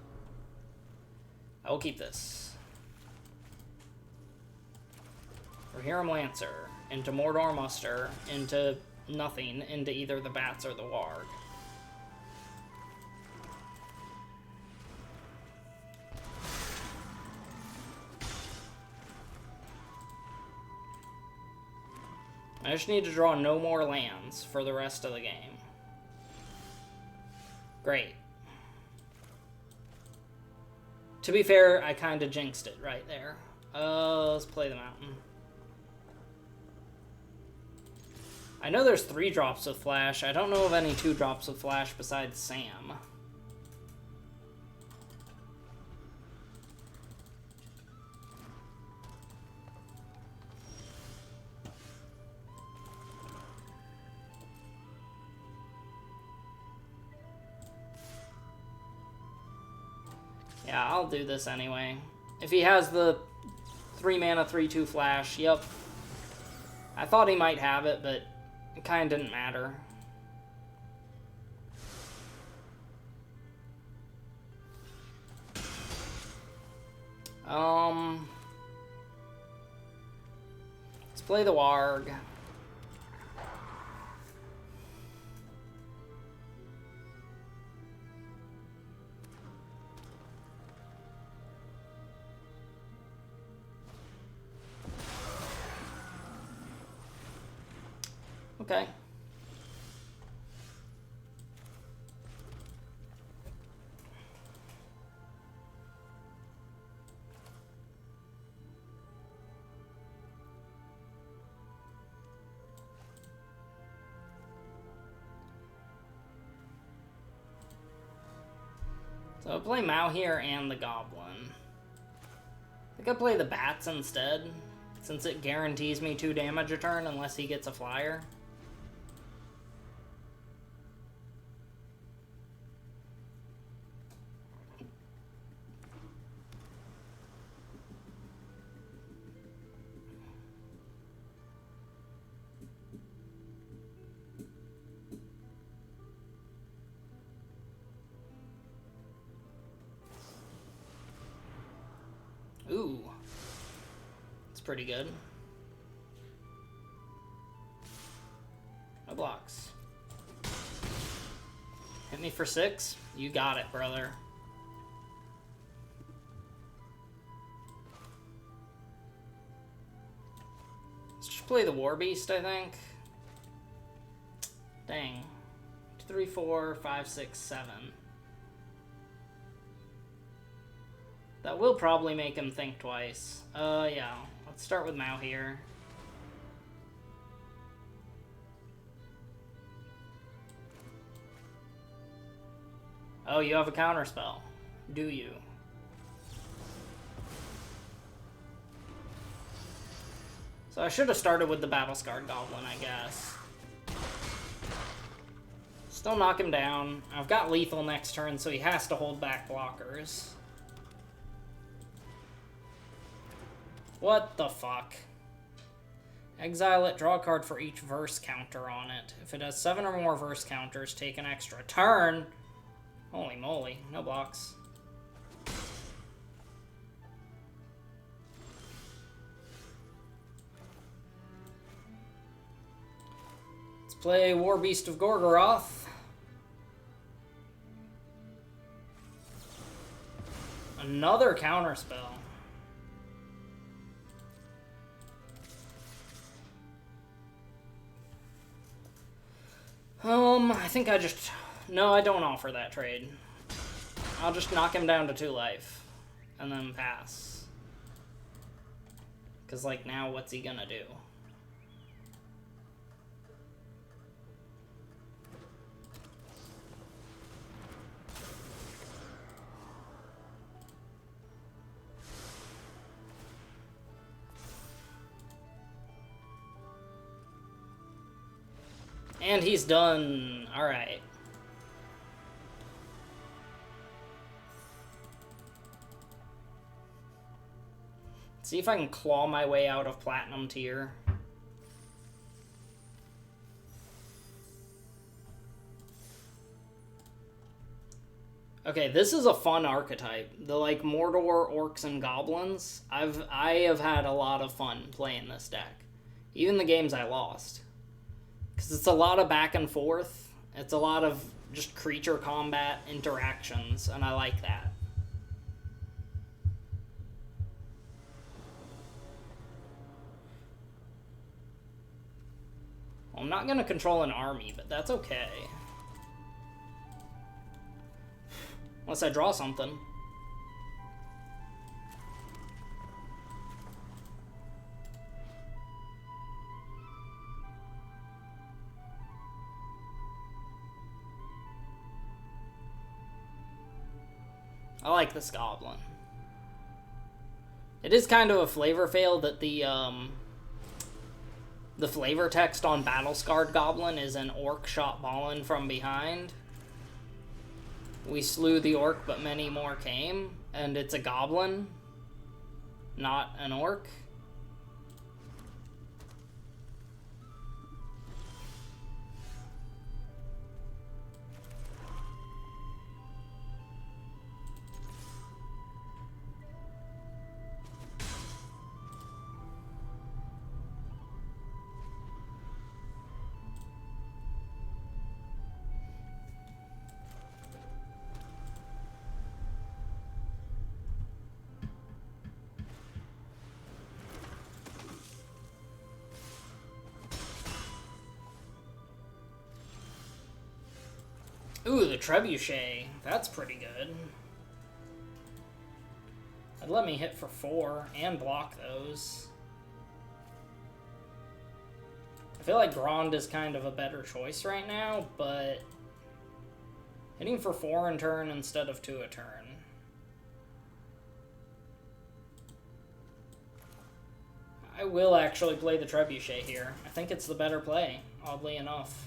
I will keep this. Rohirrim Lancer, into Mordor Muster, into nothing, into either the Bats or the Warg. I just need to draw no more lands for the rest of the game. Great. To be fair, I kind of jinxed it right there. Let's play the mountain. I know there's 3 drops of flash. I don't know of any 2 drops of flash besides Sam. Yeah, I'll do this anyway. If he has the 3 mana, 3/2 flash, yep. I thought he might have it, but it kind of didn't matter. Let's play the Warg. Okay. So I'll play Mao here and the Goblin. I think I'll play the Bats instead, since it guarantees me 2 damage a turn unless he gets a flyer. Ooh. It's pretty good. No blocks. Hit me for 6? You got it, brother. Let's just play the War Beast, I think. Dang. 2, 3, 4, 5, 6, 7. That will probably make him think twice. Yeah. Let's start with Mao here. Oh, you have a counterspell. Do you? So I should have started with the Battle-Scarred Goblin, I guess. Still knock him down. I've got lethal next turn, so he has to hold back blockers. What the fuck? Exile it, draw a card for each verse counter on it. If it has 7 or more verse counters, take an extra turn. Holy moly, no blocks. Let's play War Beast of Gorgoroth. Another counterspell. I think I just... No, I don't offer that trade. I'll just knock him down to 2 life. And then pass. Because, like, now what's he gonna do? And he's done. Alright. See if I can claw my way out of Platinum tier. Okay, this is a fun archetype. The, like, Mordor, Orcs, and Goblins. I have had a lot of fun playing this deck. Even the games I lost. Because it's a lot of back and forth. It's a lot of just creature combat interactions, and I like that. Well, I'm not going to control an army, but that's okay. Unless I draw something. I like this goblin. It is kind of a flavor fail that the flavor text on Battle-Scarred Goblin is an orc shot ballin' from behind. We slew the orc, but many more came. And it's a goblin, not an orc. Ooh, the Trebuchet. That's pretty good. That'd let me hit for 4 and block those. I feel like Grond is kind of a better choice right now, but hitting for 4 in turn instead of 2 a turn. I will actually play the Trebuchet here. I think it's the better play, oddly enough.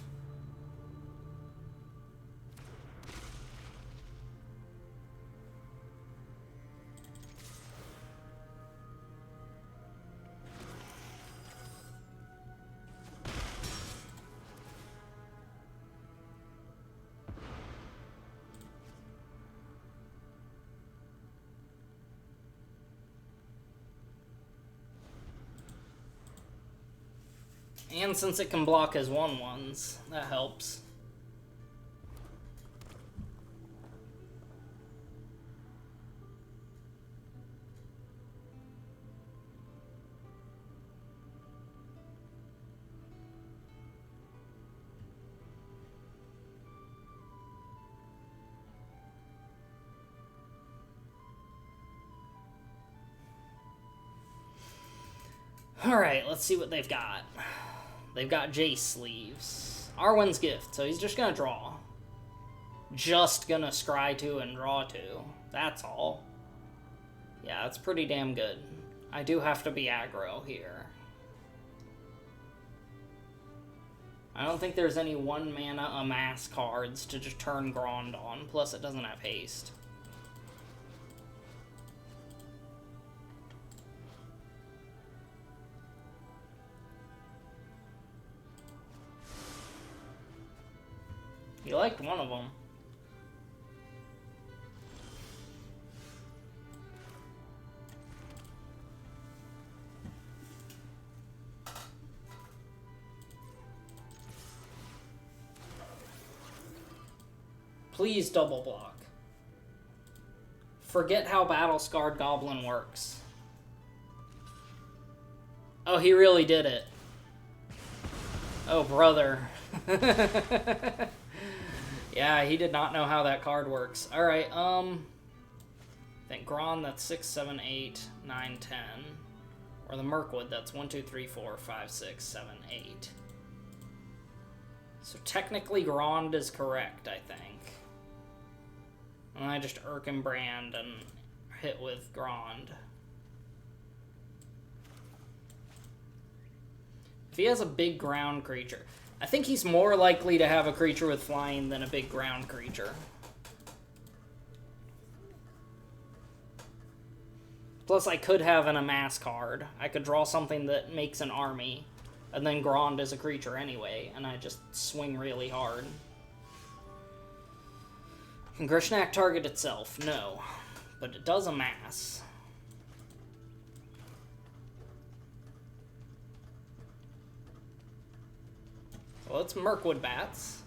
And since it can block his 1/1s, that helps. Alright, let's see what they've got. They've got Jace sleeves. Arwen's Gift, so he's just gonna draw. Just gonna scry 2 and draw 2. That's all. Yeah, that's pretty damn good. I do have to be aggro here. I don't think there's any 1 mana amass cards to just turn Grond on, plus it doesn't have haste. You liked one of them. Please double block. Forget how Battle-Scarred Goblin works. Oh, he really did it. Oh, brother. Yeah, he did not know how that card works. Alright, I think Gron, that's 6, 7, 8, 9, 10. Or the Mirkwood, that's 1, 2, 3, 4, 5, 6, 7, 8. So technically Grond is correct, I think. And I just Erkenbrand and hit with Grond. If he has a big ground creature... I think he's more likely to have a creature with flying than a big ground creature. Plus, I could have an amass card. I could draw something that makes an army, and then Grond is a creature anyway, and I just swing really hard. Can Grishnak target itself? No. But it does amass. So let's Mirkwood Bats.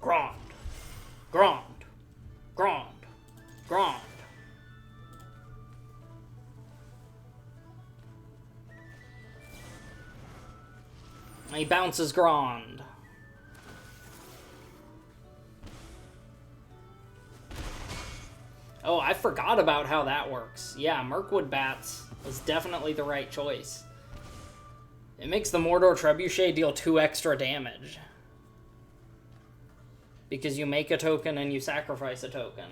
Grond. Grond. Grond. Grond. He bounces Grond. Oh, I forgot about how that works. Yeah, Mirkwood Bats was definitely the right choice. It makes the Mordor Trebuchet deal 2 extra damage. Because you make a token and you sacrifice a token.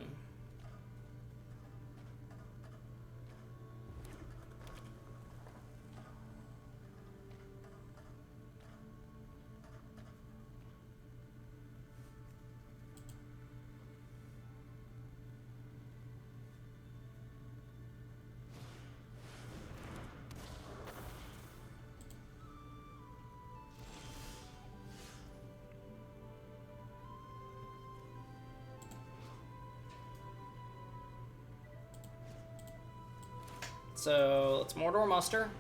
So, let's Mordor Muster.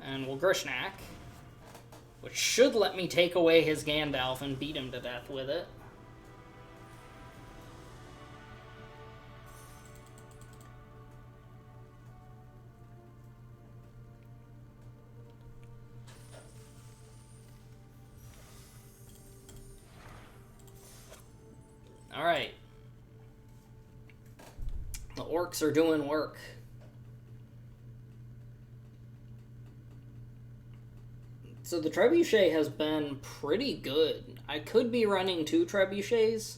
And we'll Grishnak, which should let me take away his Gandalf and beat him to death with it. Alright. The Orcs are doing work. So the Trebuchet has been pretty good. I could be running 2 Trebuchets.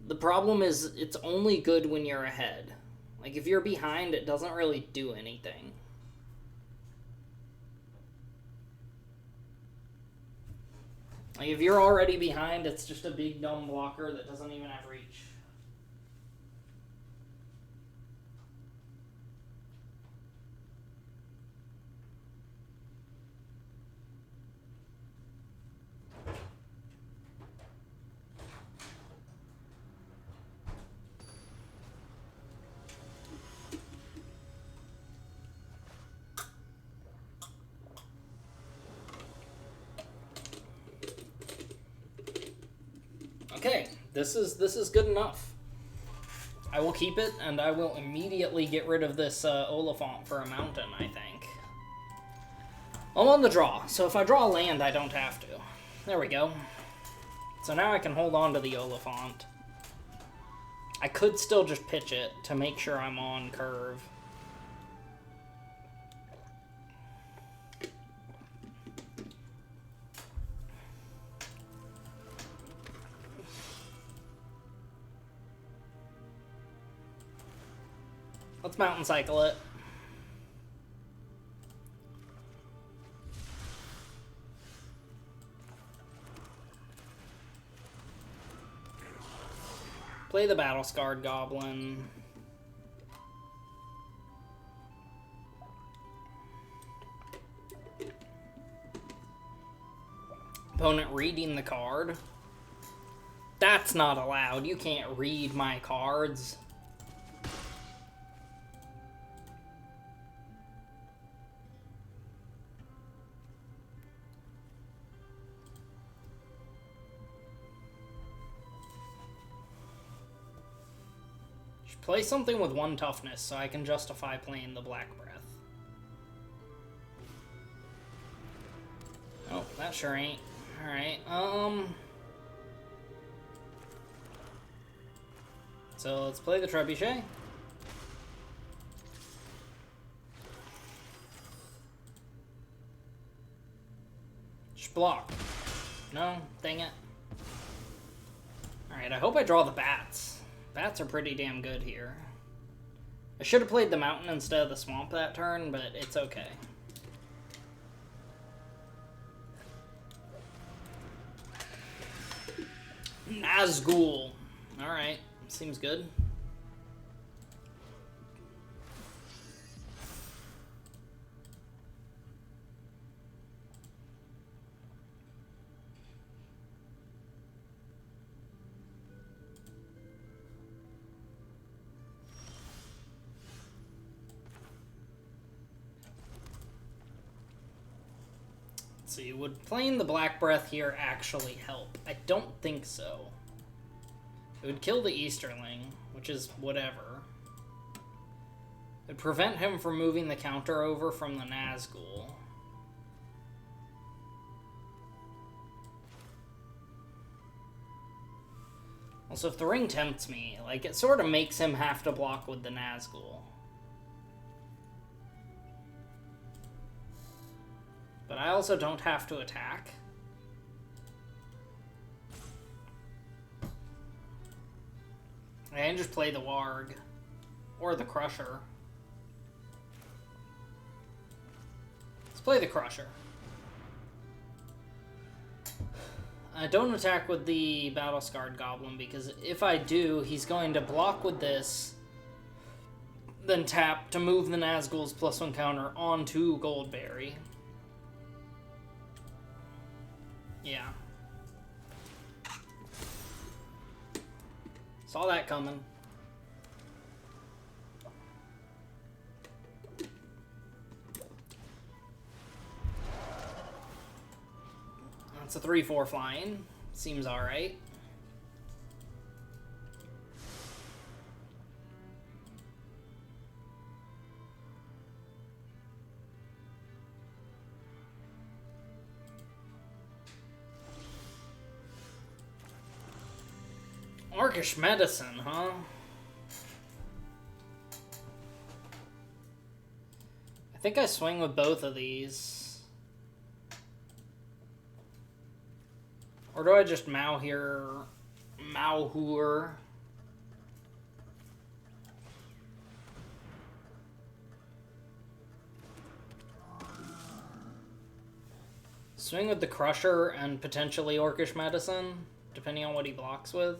The problem is it's only good when you're ahead. Like, if you're behind, it doesn't really do anything. Like, if you're already behind, it's just a big dumb blocker that doesn't even have reach. Okay, this is good enough. I will keep it, and I will immediately get rid of this Oliphant for a mountain, I think. I'm on the draw, so if I draw a land, I don't have to. There we go. So now I can hold on to the Oliphant. I could still just pitch it to make sure I'm on curve. Let's mountain cycle it. Play the battle-scarred goblin. Opponent reading the card. That's not allowed. You can't read my cards. Play something with 1 toughness so I can justify playing the Black Breath. Oh, that sure ain't. Alright, so let's play the Trebuchet. Just block. No? Dang it. Alright, I hope I draw the bats. Bats are pretty damn good here. I should have played the mountain instead of the swamp that turn, but it's okay. Nazgul. Alright, seems good. See, would playing the Black Breath here actually help? I don't think so. It would kill the Easterling, which is whatever. It would prevent him from moving the counter over from the Nazgul. Also, if the ring tempts me, like, it sort of makes him have to block with the Nazgul. But I also don't have to attack. I can just play the Warg. Or the Crusher. Let's play the Crusher. I don't attack with the Battle-Scarred Goblin, because if I do, he's going to block with this, then tap to move the Nazgul's +1 counter onto Goldberry. Yeah. Saw that coming. That's a 3/4 flying. Seems alright. Orcish medicine, huh? I think I swing with both of these. Or do I just Mauhur? Swing with the Crusher and potentially Orcish Medicine, depending on what he blocks with.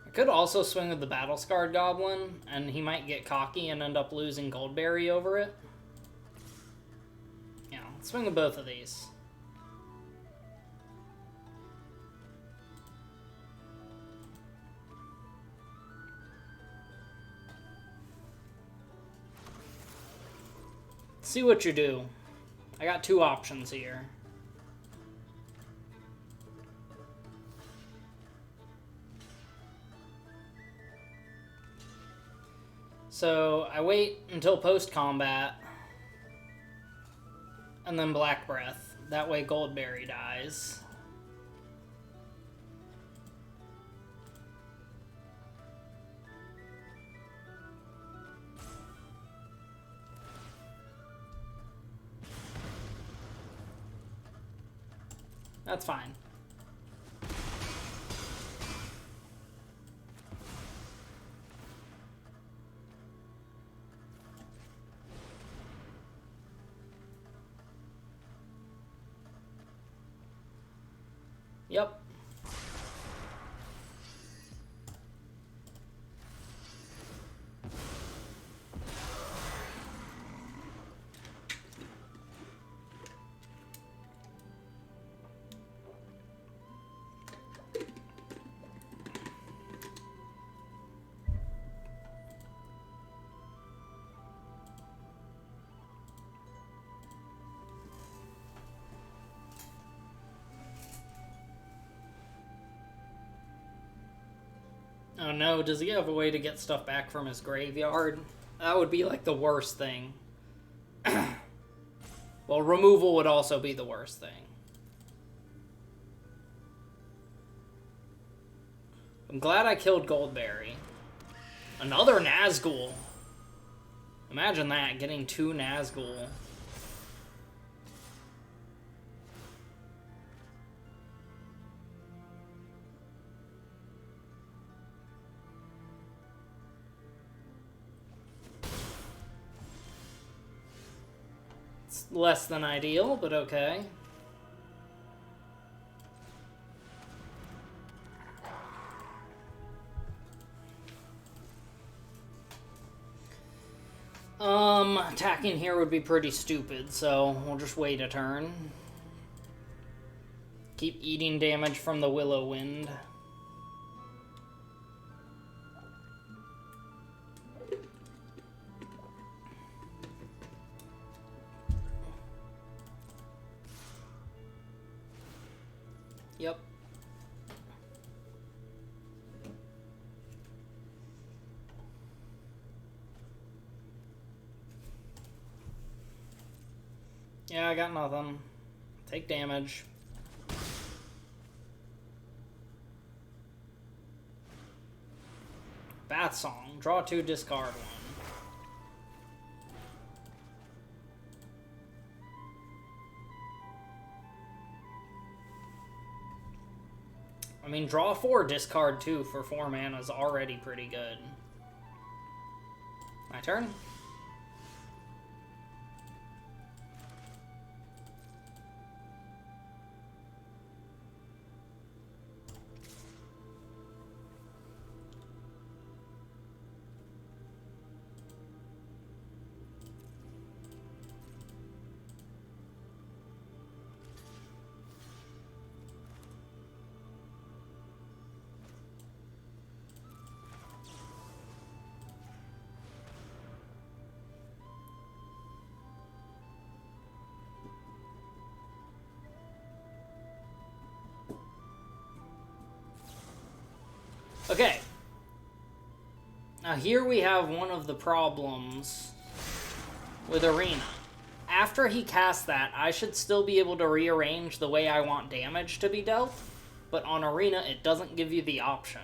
I could also swing with the Battle Scarred Goblin, and he might get cocky and end up losing Goldberry over it. Yeah, let's swing with both of these. See what you do. I got two options here. So I wait until post-combat, and then Black Breath. That way Goldberry dies. That's fine. Yep. Oh no, does he have a way to get stuff back from his graveyard? That would be like the worst thing. Well, removal would also be the worst thing. I'm glad I killed Goldberry. Another Nazgul. Imagine that, getting 2 Nazgul. It's less than ideal, but okay. Attacking here would be pretty stupid, so we'll just wait a turn. Keep eating damage from the Willow Wind. Yep. Yeah, I got nothing. Take damage. Bath Song. Draw 2, discard 1. I mean, draw 4, discard 2 for 4 mana is already pretty good. My turn? Okay. Now here we have one of the problems with Arena. After he casts that, I should still be able to rearrange the way I want damage to be dealt, but on Arena it doesn't give you the option.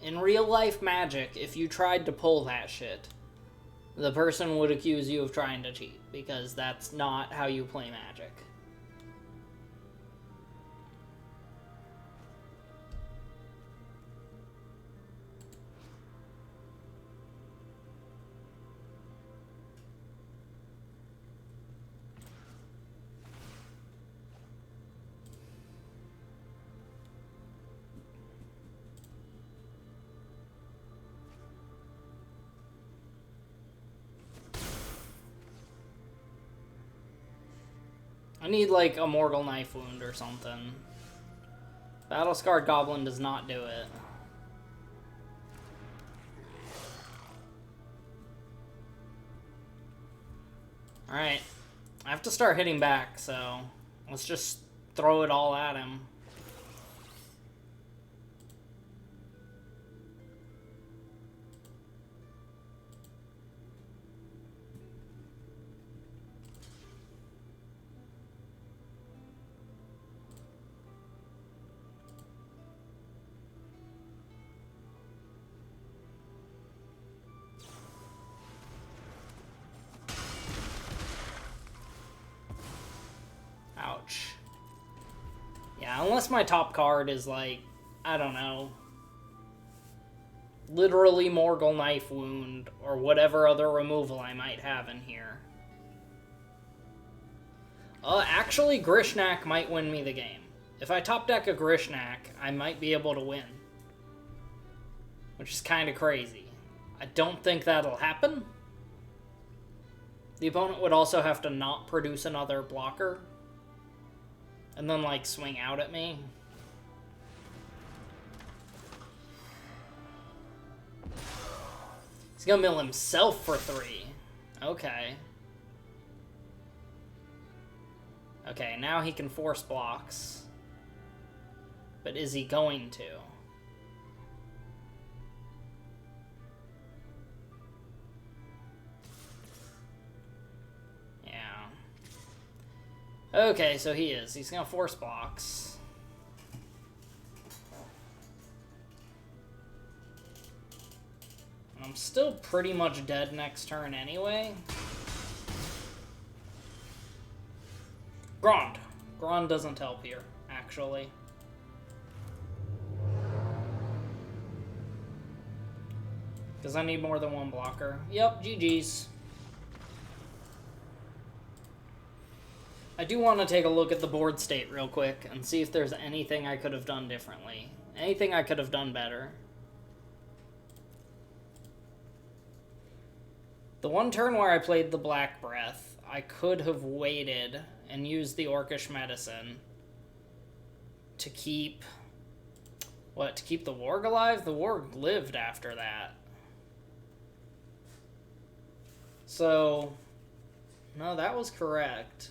In real life Magic, if you tried to pull that shit, the person would accuse you of trying to cheat, because that's not how you play Magic. I need, like, a Morgul Knife Wound or something. Battle-Scarred Goblin does not do it. Alright. I have to start hitting back, so let's just throw it all at him. Ouch. Yeah, unless my top card is like, I don't know, literally Morgul Knife Wound or whatever other removal I might have in here. Actually, Grishnak might win me the game. If I top deck a Grishnak, I might be able to win. Which is kind of crazy. I don't think that'll happen. The opponent would also have to not produce another blocker. And then, like, swing out at me. He's gonna mill himself for 3. Okay. Okay, now he can force blocks. But is he going to? Okay, so he is. He's gonna force blocks. I'm still pretty much dead next turn anyway. Grond. Grond doesn't help here, actually. Because I need more than one blocker. Yep, GG's. I do want to take a look at the board state real quick and see if there's anything I could have done differently. Anything I could have done better. The one turn where I played the Black Breath, I could have waited and used the Orcish Medicine to keep... What, to keep the Warg alive? The Warg lived after that. So, no, that was correct.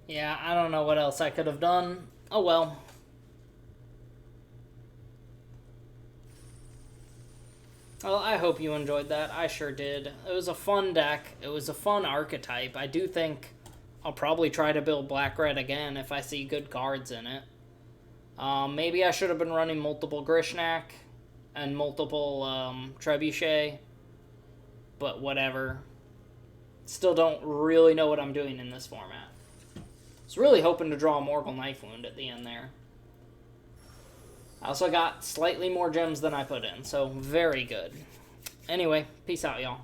Yeah, I don't know what else I could have done. Oh well. Well, I hope you enjoyed that. I sure did. It was a fun deck. It was a fun archetype. I do think I'll probably try to build Black-Red again if I see good cards in it. Maybe I should have been running multiple Grishnak and multiple Trebuchet. But whatever. Still don't really know what I'm doing in this format. I was really hoping to draw a Morgul Knife Wound at the end there. I also got slightly more gems than I put in, so very good. Anyway, peace out, y'all.